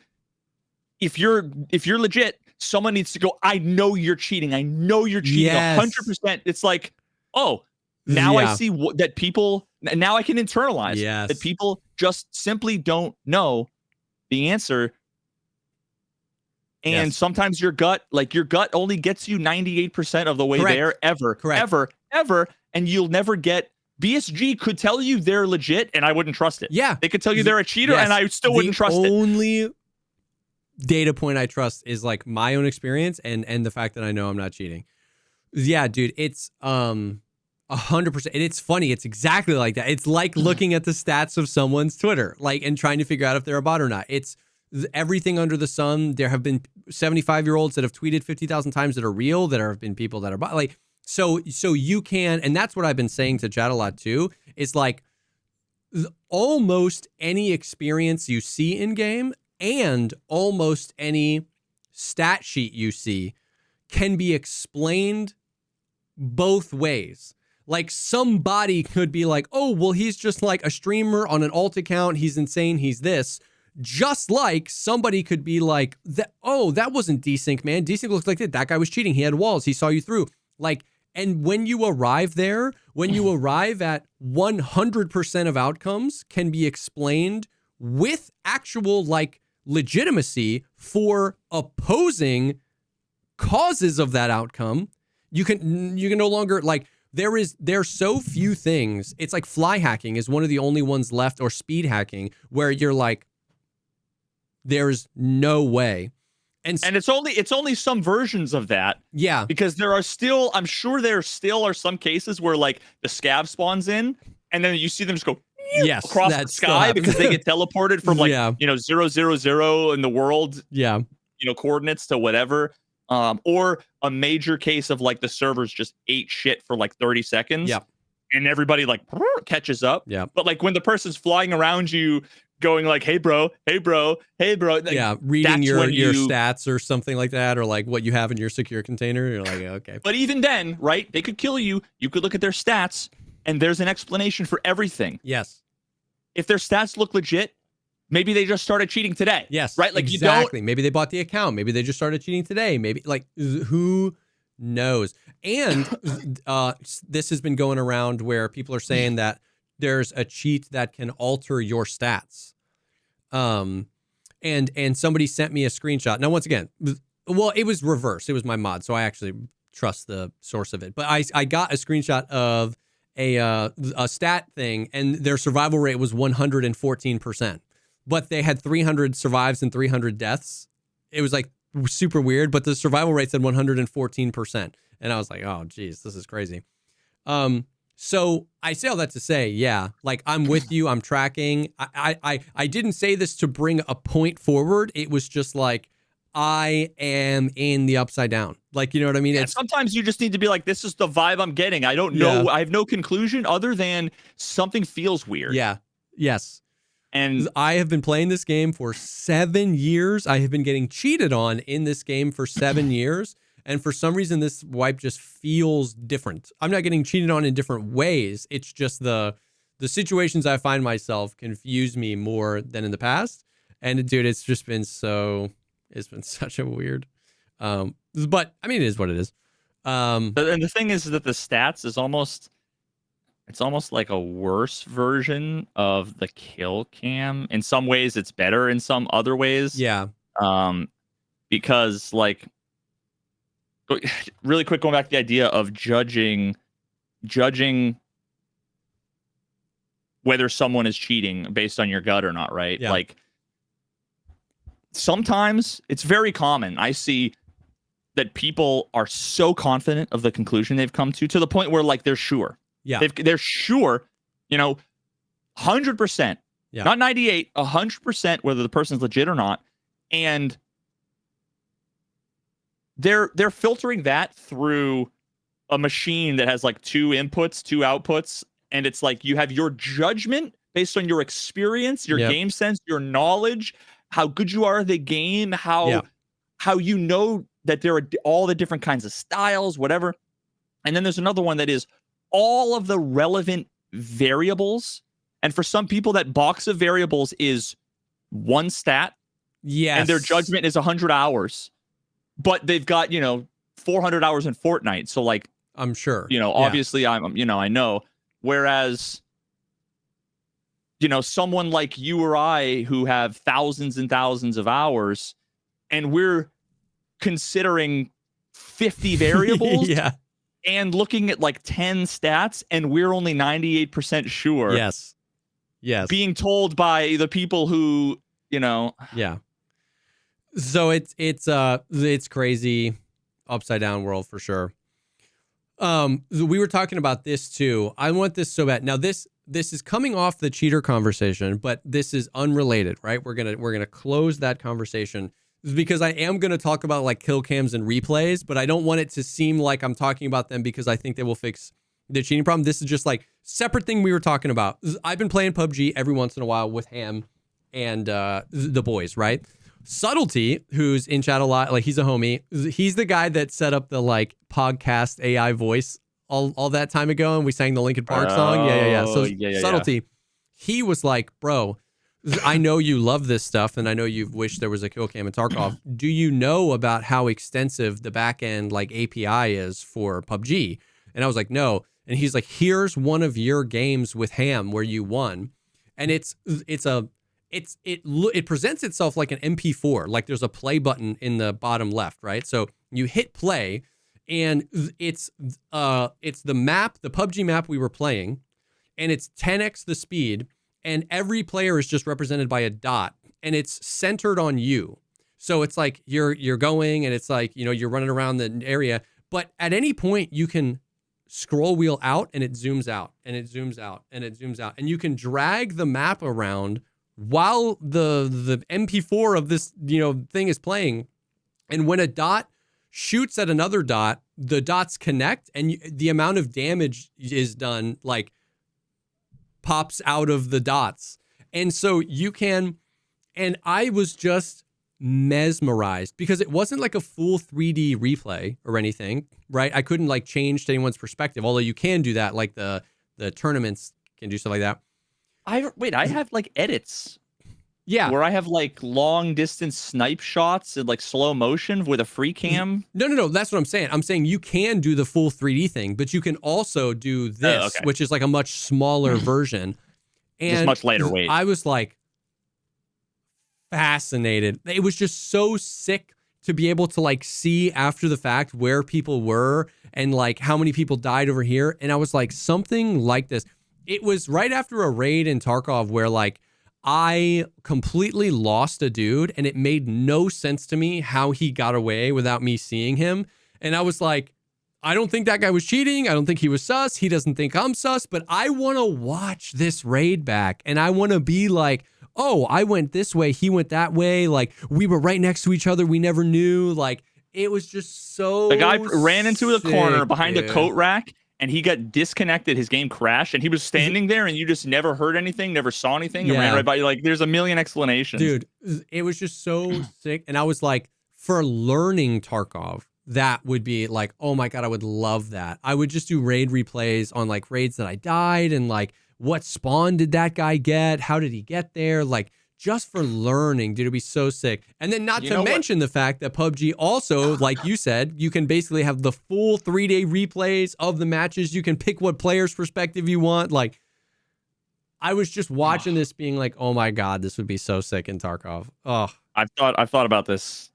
if you're legit, someone needs to go, I know you're cheating. I know you're cheating 100%. It's like, oh, now I see that people, now I can internalize that people just simply don't know the answer. And sometimes your gut only gets you 98% of the way there ever. And you'll never get, BSG could tell you they're legit and I wouldn't trust it. Yeah. They could tell you they're a cheater and I still wouldn't trust it. The only data point I trust is like my own experience and the fact that I know I'm not cheating. Yeah, dude, it's 100%. And it's funny. It's exactly like that. It's like looking at the stats of someone's Twitter, like, and trying to figure out if they're a bot or not. It's everything under the sun. There have been 75-year-olds that have tweeted 50,000 times that are real. There have been people that are like, so you can, and that's what I've been saying to chat a lot too. Is like almost any experience you see in game and almost any stat sheet you see can be explained both ways. Like somebody could be like, oh, well, he's just like a streamer on an alt account. He's insane. He's this. Just like somebody could be like, oh, that wasn't desync, man. Desync looks like that. That guy was cheating. He had walls. He saw you through. Like, and when you arrive there, when you arrive at 100% of outcomes can be explained with actual like legitimacy for opposing causes of that outcome, you can no longer like, there's so few things. It's like fly hacking is one of the only ones left, or speed hacking, where you're like, there's no way. And it's only some versions of that. Yeah. Because I'm sure there still are some cases where like the scab spawns in and then you see them just go across the sky because they get teleported from like, 000 in the world, coordinates to whatever. Or a major case of like the servers just ate shit for like 30 seconds. Yeah. And everybody like catches up. Yeah. But like when the person's flying around you going like, hey bro. Like, reading your stats or something like that, or like what you have in your secure container. You're like, okay. But even then, right, they could kill you. You could look at their stats and there's an explanation for everything. Yes. If their stats look legit, maybe they just started cheating today. Yes. Right? Like exactly. Maybe they bought the account. Maybe they just started cheating today. Maybe like who knows? And this has been going around where people are saying that there's a cheat that can alter your stats. And somebody sent me a screenshot. Now, once again, well, it was reverse. It was my mod, so I actually trust the source of it. But I got a screenshot of a stat thing, and their survival rate was 114%, but they had 300 survives and 300 deaths. It was like super weird, but the survival rate said 114%, and I was like, oh geez, this is crazy. So I say all that to say, yeah, like I'm with you. I'm tracking. I didn't say this to bring a point forward. It was just like, I am in the upside down. Like, you know what I mean? And sometimes you just need to be like, this is the vibe I'm getting. I don't know. Yeah. I have no conclusion other than something feels weird. Yeah. Yes. And I have been playing this game for 7 years. I have been getting cheated on in this game for 7 years. And for some reason, this wipe just feels different. I'm not getting cheated on in different ways. It's just the situations I find myself confuse me more than in the past. And dude, it's just been it's been such a weird, but I mean, it is what it is. And the thing is that the stats is almost like a worse version of the kill cam. In some ways, it's better. In some other ways, Yeah. Because like, really quick, going back to the idea of judging whether someone is cheating based on your gut or not, right? Yeah. Like, sometimes it's very common. I see that people are so confident of the conclusion they've come to the point where like they're sure. Yeah. They're sure, 100%, Yeah. not 98, 100% whether the person's legit or not. And they're filtering that through a machine that has like 2 inputs, 2 outputs. And it's like you have your judgment based on your experience, your game sense, your knowledge, how good you are at the game, how you know that there are all the different kinds of styles, whatever. And then there's another one that is all of the relevant variables. And for some people, that box of variables is 1 stat. Yes. And their judgment is 100 hours. But they've got, 400 hours in Fortnite. So like, I'm sure. Obviously I know. Whereas, someone like you or I who have thousands and thousands of hours, and we're considering 50 variables and looking at like 10 stats, and we're only 98% sure. Yes. Being told by the people who, Yeah. So it's crazy, upside down world for sure. We were talking about this too. I want this so bad. Now this is coming off the cheater conversation, but this is unrelated, right? We're gonna close that conversation because I am gonna talk about like kill cams and replays, but I don't want it to seem like I'm talking about them because I think they will fix the cheating problem. This is just like separate thing we were talking about. I've been playing PUBG every once in a while with Ham and the boys, right? Subtlety, who's in chat a lot, like he's a homie. He's the guy that set up the like Pogcast AI voice all that time ago, and we sang the Linkin Park song. Yeah. So Subtlety, he was like, bro, I know you love this stuff, and I know you've wished there was a kill cam in Tarkov. Do you know about how extensive the back end like API is for PUBG? And I was like, no. And he's like, here's one of your games with Ham where you won, and it presents itself like an MP4, like there's a play button in the bottom left, right? So you hit play, and it's the map, the PUBG map we were playing, and it's 10x the speed, and every player is just represented by a dot, and it's centered on you. So it's like you're going, and it's like, you're running around the area, but at any point you can scroll wheel out, and it zooms out, and it zooms out, and it zooms out, and you can drag the map around while the MP4 of this, thing is playing. And when a dot shoots at another dot, the dots connect, and the amount of damage is done, like, pops out of the dots. And so you can, and I was just mesmerized because it wasn't like a full 3D replay or anything, right? I couldn't like change to anyone's perspective, although you can do that, like the tournaments can do stuff like that. I have like edits. Yeah. Where I have like long distance snipe shots in like slow motion with a free cam. No. That's what I'm saying. I'm saying you can do the full 3D thing, but you can also do this, which is like a much smaller version. And just much lighter weight. I was like fascinated. It was just so sick to be able to like see after the fact where people were and like how many people died over here. And I was like, something like this. It was right after a raid in Tarkov where like I completely lost a dude and it made no sense to me how he got away without me seeing him. And I was like, I don't think that guy was cheating. I don't think he was sus. He doesn't think I'm sus, but I want to watch this raid back and I want to be like, oh, I went this way, he went that way. Like we were right next to each other. We never knew. Like it was just so The guy ran into the corner behind dude. a coat rack and he got disconnected. His game crashed and he was standing there and you just never heard anything, never saw anything. And ran right by you. Like there's a million explanations. Dude, it was just so sick. And I was like, for learning Tarkov, that would be like, oh my God, I would love that. I would just do raid replays on like raids that I died and like, what spawn did that guy get? How did he get there? Like, just for learning, dude, it'd be so sick. And then not to mention the fact that PUBG also, like you said, you can basically have the full 3-day replays of the matches. You can pick what player's perspective you want. Like, I was just watching this being like, oh my God, this would be so sick in Tarkov. Oh, I've thought about this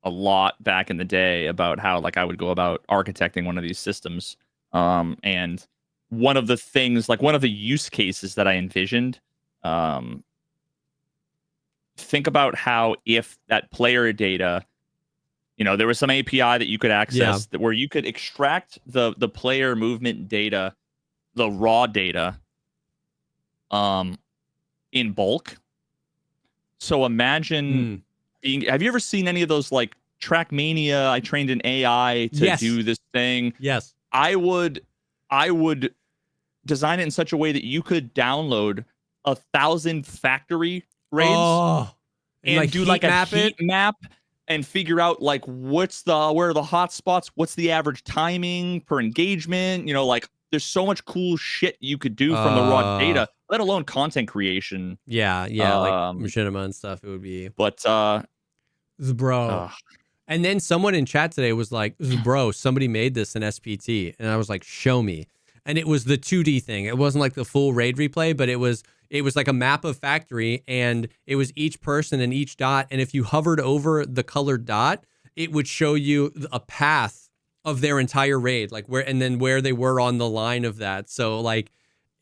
a lot back in the day about how like I would go about architecting one of these systems. And one of the things, like one of the use cases that I envisioned, think about how if that player data, you know, there was some API that you could access that where you could extract the player movement data, the raw data, in bulk. So imagine have you ever seen any of those like Trackmania? I trained an AI to do this thing. Yes. I would design it in such a way that you could download 1,000 factory raids and like do like a heat map and figure out like where are the hot spots, what's the average timing per engagement, you know, like there's so much cool shit you could do from the raw data, let alone content creation. Yeah, like machinima and stuff. It would be. But bro. And then someone in chat today was like, bro, somebody made this in SPT. And I was like, show me. And it was the 2D thing. It wasn't like the full raid replay, but it was like a map of factory and it was each person and each dot. And if you hovered over the colored dot, it would show you a path of their entire raid, like where they were on the line of that. So like,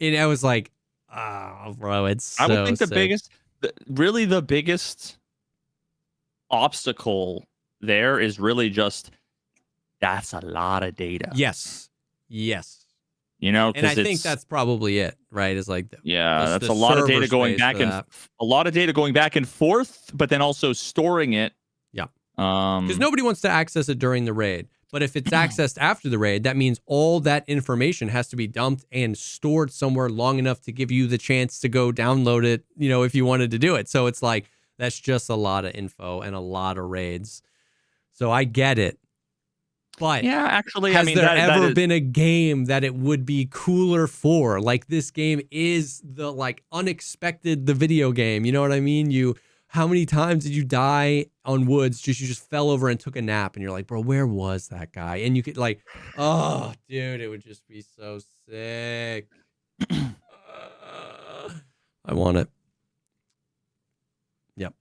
and I was like, oh, bro, it's so I would think sick. the biggest obstacle there is really just that's a lot of data. Yes. You know, and I think that's probably it, right? Is like, that's a lot of data going back and a lot of data going back and forth, but then also storing it. Yeah. Because nobody wants to access it during the raid. But if it's accessed after the raid, that means all that information has to be dumped and stored somewhere long enough to give you the chance to go download it, you know, if you wanted to do it. So it's like, that's just a lot of info and a lot of raids. So I get it. But yeah, actually, has I mean, there ever been a game that it would be cooler for? Like this game is the like unexpected, the video game. You know what I mean? How many times did you die on woods? You just fell over and took a nap, and you're like, bro, where was that guy? And you could like, oh, dude, it would just be so sick. I want it. Yep.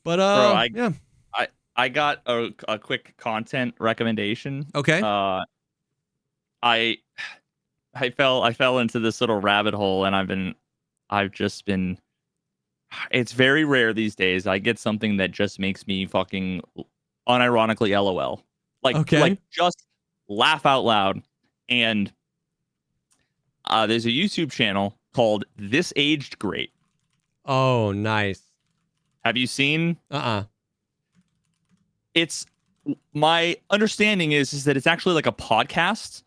But bro, I got a quick content recommendation. Okay. I fell into this little rabbit hole, and I've just been. It's very rare these days. I get something that just makes me fucking unironically LOL, like just laugh out loud. And there's a YouTube channel called This Aged Great. Oh, nice. Have you seen? It's my understanding is that it's actually like a podcast.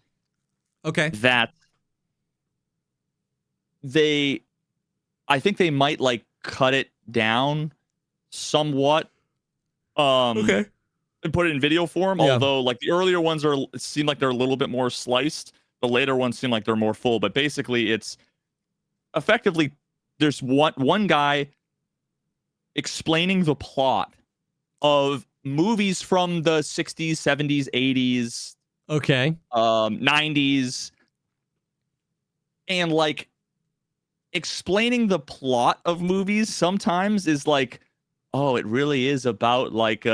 Okay. That I think they might like cut it down somewhat. Okay. And put it in video form. Yeah. Although like the earlier ones seem like they're a little bit more sliced. The later ones seem like they're more full. But basically, it's effectively there's one guy explaining the plot of movies from the 60s, 70s, 80s, 90s, and like explaining the plot of movies sometimes is like oh, it really is about like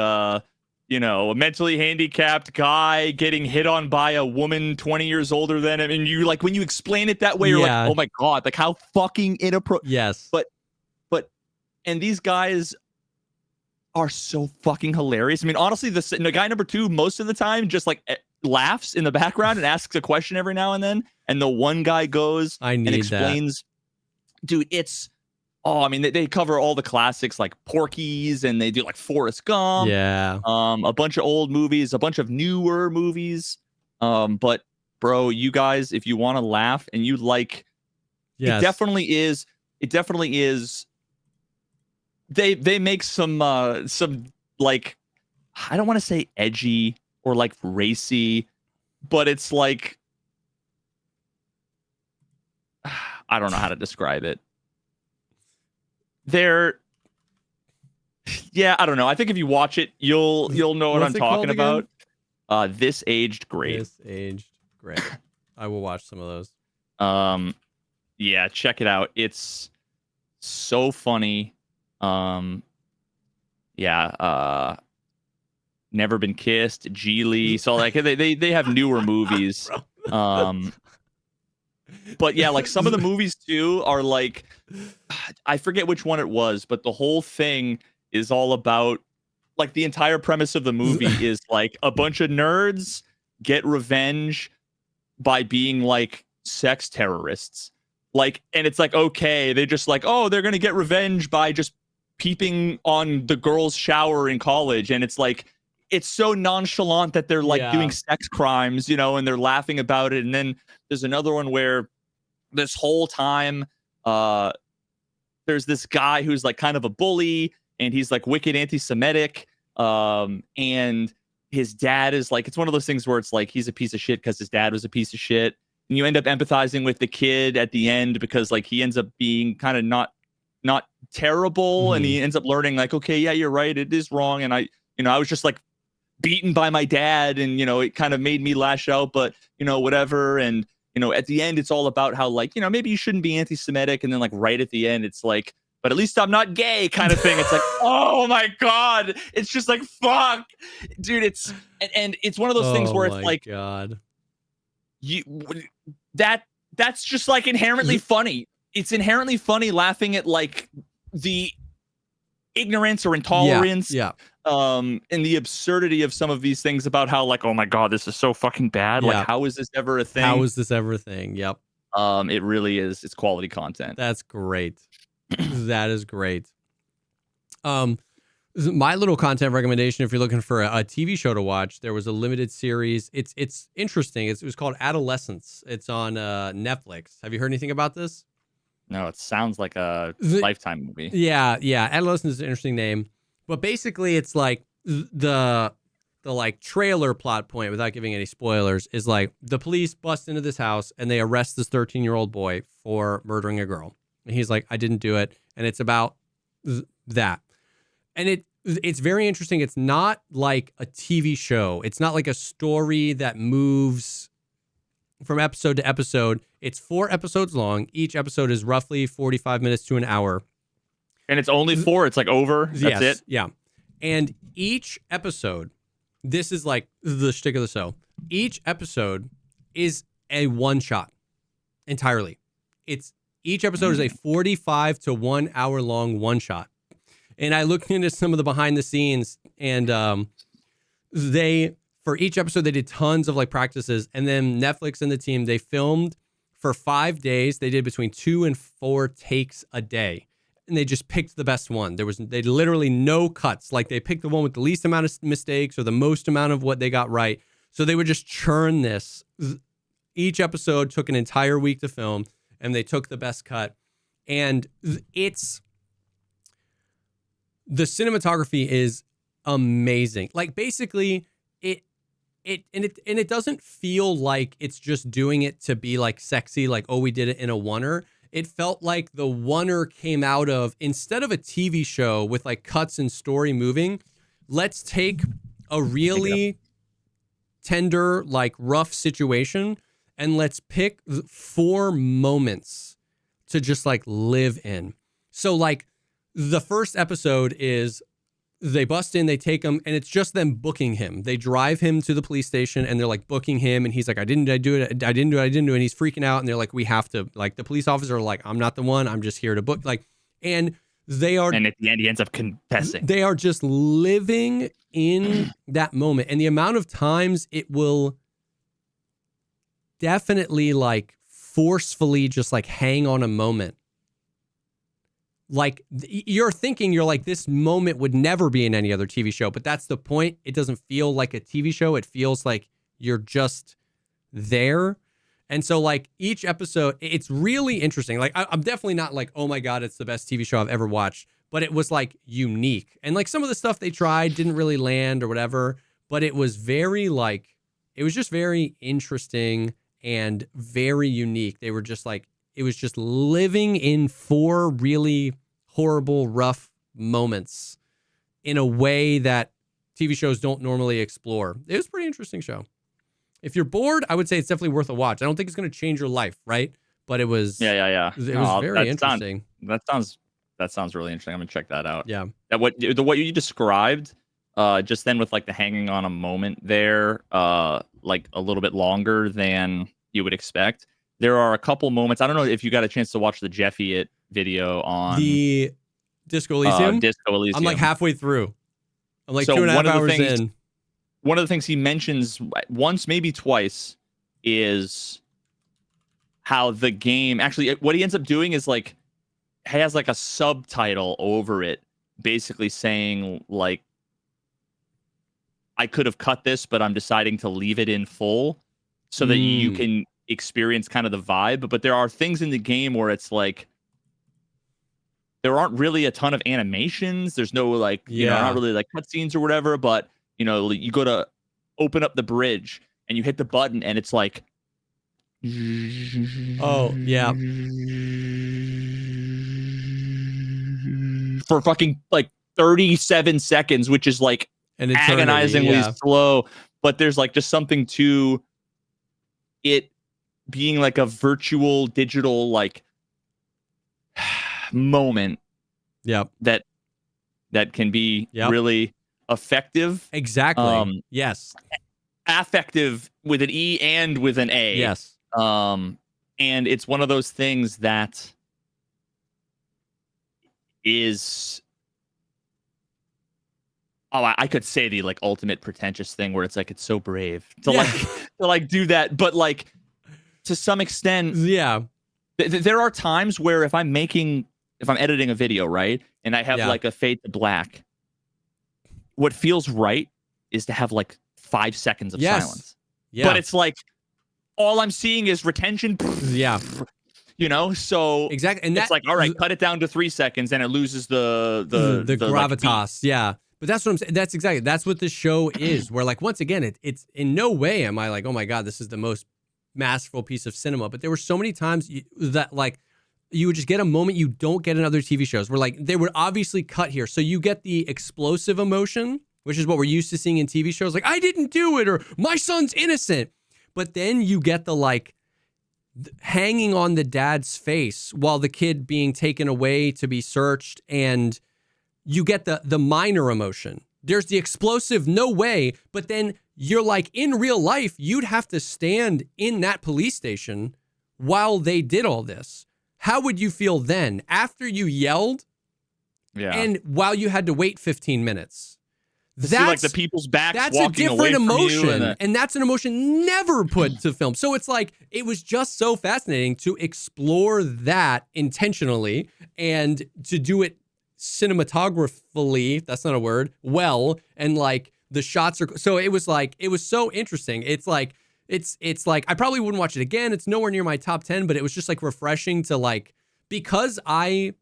you know, a mentally handicapped guy getting hit on by a woman 20 years older than him. And you like when you explain it that way, you're like, Yeah. oh my God, like how fucking inappropriate. Yes. But and these guys are so fucking hilarious. I mean, honestly, the guy number 2 most of the time just like laughs in the background and asks a question every now and then. And the one guy goes I and need that. explains, dude, it's I mean, they cover all the classics like Porky's, and they do like Forrest Gump, Yeah. a bunch of old movies, a bunch of newer movies. But bro, you guys, if you want to laugh and you like, Yes. it definitely is. It definitely is. They make some like, I don't want to say edgy or like racy, but it's like, I don't know how to describe it. They're, yeah, I don't know. I think if you watch it, you'll know what I'm What's it called talking about. This Aged Great. This Aged Great. I will watch some of those. Yeah, check it out. It's so funny. Yeah, Never Been Kissed, Geely. So like they have newer movies. But yeah, like some of the movies too are like, I forget which one it was, but the whole thing is all about like the entire premise of the movie is like a bunch of nerds get revenge by being like sex terrorists. Like, and it's like, okay, they just like, oh, they're gonna get revenge by just peeping on the girls' shower in college. And it's like, it's so nonchalant that they're like doing sex crimes, you know, and they're laughing about it. And then there's another one where this whole time there's this guy who's like kind of a bully, and he's like wicked anti-Semitic, and his dad is like, it's one of those things where it's like he's a piece of shit because his dad was a piece of shit, and you end up empathizing with the kid at the end because like he ends up being kind of not terrible, and he ends up learning like, okay, yeah, you're right, it is wrong, and I was just like beaten by my dad, and it kind of made me lash out, but whatever. And at the end, it's all about how like, maybe you shouldn't be anti-Semitic. And then like right at the end, it's like, but at least I'm not gay kind of thing. It's like, oh my God. It's just like, fuck, dude. It's, and it's one of those things where it's like, God, that's just like inherently funny. It's inherently funny laughing at like the ignorance or intolerance. Yeah. And the absurdity of some of these things about how like, oh my God, this is so fucking bad. Yeah. Like, how is this ever a thing? How is this ever a thing? Yep. It really is. It's quality content. That's great. That is great. My little content recommendation, if you're looking for a TV show to watch, there was a limited series. It's interesting. It was called Adolescence. It's on Netflix. Have you heard anything about this? No, it sounds like a Lifetime movie. Yeah. Adolescence is an interesting name. But basically, it's like the like trailer plot point, without giving any spoilers, is like the police bust into this house and they arrest this 13-year-old boy for murdering a girl. And he's like, I didn't do it. And it's about that. And it's very interesting. It's not like a TV show. It's not like a story that moves from episode to episode. It's 4 episodes long. Each episode is roughly 45 minutes to an hour. And it's only 4. It's like over. That's it. Yeah. And each episode, this is like the shtick of the show. Each episode is a one shot entirely. Each episode is a 45 to 1 hour long one shot. And I looked into some of the behind the scenes, and for each episode, they did tons of like practices. And then Netflix and the team, they filmed for 5 days. They did between 2 and 4 takes a day. And they just picked the best one. They literally no cuts. Like they picked the one with the least amount of mistakes or the most amount of what they got right. So they would just churn this. Each episode took an entire week to film, and they took the best cut. And the cinematography is amazing. Like basically it doesn't feel like it's just doing it to be like sexy, like, oh, we did it in a oneer. It felt like the oneer came out of, instead of a TV show with like cuts and story moving, let's take a really tender, like rough situation, and let's pick 4 moments to just like live in. So like the first episode is they bust in, they take him, and it's just them booking him. They drive him to the police station, and they're like booking him, and he's like, I didn't do it, and he's freaking out, and they're like, we have to, like, the police officer are like, I'm not the one, I'm just here to book, like, and they are, and at the end he ends up confessing. They are just living in that moment, and the amount of times it will definitely like forcefully just like hang on a moment. Like you're thinking, you're like, this moment would never be in any other TV show, but that's the point. It doesn't feel like a TV show. It feels like you're just there. And so like each episode, it's really interesting. Like I'm definitely not like, oh my God, it's the best TV show I've ever watched, but it was like unique. And like some of the stuff they tried didn't really land or whatever, but it was very like, it was just very interesting and very unique. They were just like, it was just living in 4 really horrible, rough moments in a way that TV shows don't normally explore. It was a pretty interesting show. If you're bored, I would say it's definitely worth a watch. I don't think it's going to change your life, right? But it was, yeah. It was very interesting. That sounds really interesting. I'm gonna check that out. Yeah. What you described, just then with like the hanging on a moment there, like a little bit longer than you would expect. There are a couple moments. I don't know if you got a chance to watch the Jeffy It video on the Disco Elysium. Disco Elysium. I'm like halfway through. I'm like so 2.5 hours in. One of the things he mentions once, maybe twice, is how the game actually. What he ends up doing is like has like a subtitle over it, basically saying like, I could have cut this, but I'm deciding to leave it in full so that you can experience kind of the vibe. But there are things in the game where it's like there aren't really a ton of animations. There's no like, you know, not really like cutscenes or whatever, but you know, you go to open up the bridge and you hit the button and it's like, oh yeah, for fucking like 37 seconds, which is like agonizingly slow. But there's like just something to it being like a virtual digital like moment that can be really effective. Exactly. Yes. Affective with an E and with an A. Yes. And it's one of those things that is I could say the like ultimate pretentious thing where it's like it's so brave to do that, but like to some extent, there are times where if I'm editing a video, right, and I have like a fade to black, what feels right is to have like 5 seconds of silence. But it's like all I'm seeing is retention. You know, so exactly, and it's like, all right, cut it down to 3 seconds, and it loses the gravitas. Like, but that's what I'm saying. That's what the show is. Where like once again, it's in no way am I like, oh my God, this is the most masterful piece of cinema. But there were so many times that like you would just get a moment you don't get in other TV shows. Where like they would obviously cut here, so you get the explosive emotion, which is what we're used to seeing in TV shows. Like I didn't do it, or my son's innocent. But then you get the like hanging on the dad's face while the kid being taken away to be searched, and you get the minor emotion. There's the explosive, no way, but then you're like, in real life, you'd have to stand in that police station while they did all this. How would you feel then after you yelled and while you had to wait 15 minutes? That's like the people's backs. That's walking a different away emotion, from you and that's an emotion never put to film. So it's like it was just so fascinating to explore that intentionally and to do it cinematographically. That's not a word. Well, and like the shots are. So it was like it was so interesting. It's like I probably wouldn't watch it again. It's nowhere near my top 10, but it was just like refreshing to like because I'm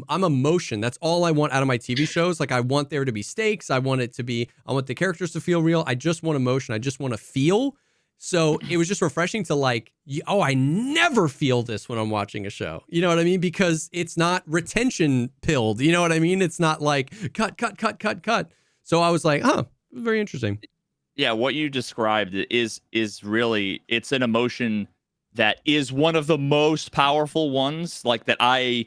emotion. That's all I want out of my TV shows. Like I want there to be stakes. I want the characters to feel real. I just want emotion. I just want to feel. So it was just refreshing to like, I never feel this when I'm watching a show. You know what I mean? Because it's not retention pilled. You know what I mean? It's not like cut. So I was like, very interesting. Yeah, what you described is really, it's an emotion that is one of the most powerful ones, like that I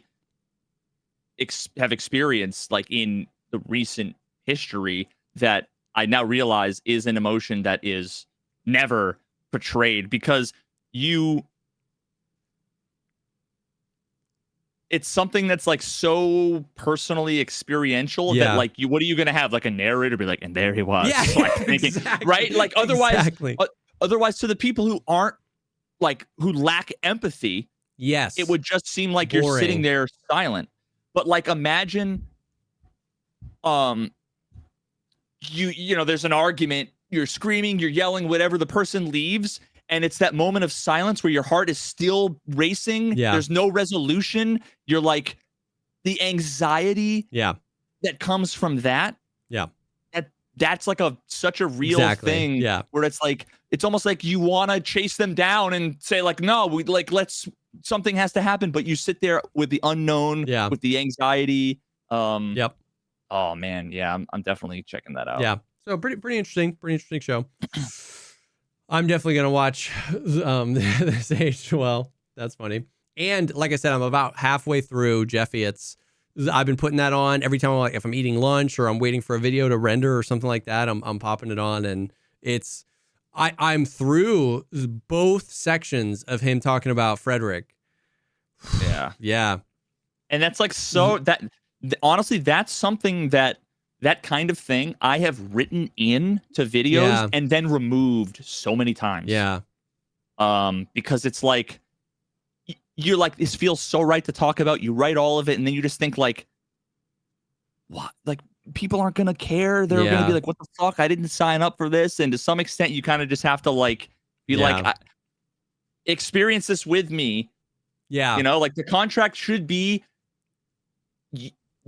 have experienced like in the recent history that I now realize is an emotion that is never portrayed, because it's something that's like so personally experiential that like what are you gonna have, like a narrator be like, and there he was, like thinking, right? Like otherwise to the people who aren't like, who lack empathy, it would just seem like you're sitting there silent. But like imagine you know, there's an argument, you're screaming, you're yelling, whatever, the person leaves, and it's that moment of silence where your heart is still racing. There's no resolution. You're like, the anxiety that comes from that. That's like such a real thing. Where it's like, it's almost like you want to chase them down and say like, no, we like, something has to happen. But you sit there with the unknown, with the anxiety. Oh man. Yeah. I'm definitely checking that out. Yeah. So pretty interesting show. I'm definitely going to watch this age. Well, that's funny. And like I said, I'm about halfway through Jeffy. I've been putting that on every time, like if I'm eating lunch or I'm waiting for a video to render or something like that, I'm popping it on, and I'm through both sections of him talking about Frederick. Yeah. And that's like, so honestly, that's something that kind of thing I have written in to videos and then removed so many times. Because it's like, you're like, this feels so right to talk about. You write all of it, and then you just think like, what? Like, people aren't gonna care. They're gonna be like, what the fuck? I didn't sign up for this. And to some extent, you kind of just have to like be like, experience this with me. You know, like the contract should be,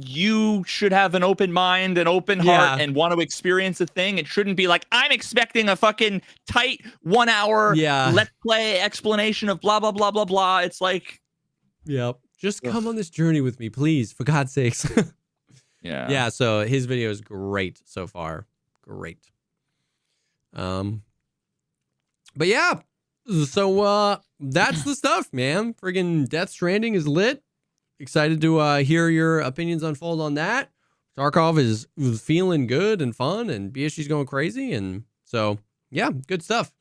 you should have an open mind, an open heart, and want to experience a thing. It shouldn't be like, I'm expecting a fucking tight 1 hour let's play explanation of blah, blah, blah, blah, blah. It's like, just come on this journey with me, please, for God's sakes. So his video is great so far. Great. But yeah, so that's the stuff, man. Friggin' Death Stranding is lit. Excited to hear your opinions unfold on that. Tarkov is feeling good and fun, and BSG's going crazy, and so yeah, good stuff.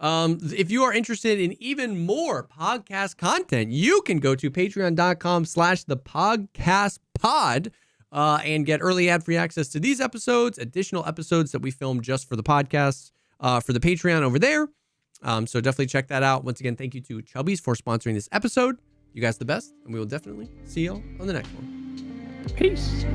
If you are interested in even more podcast content, you can go to patreon.com/thepodcastpod and get early ad-free access to these episodes, additional episodes that we filmed just for the podcast, for the Patreon over there. So definitely check that out. Once again, thank you to Chubbies for sponsoring this episode. You guys are the best, and we will definitely see y'all on the next one. Peace.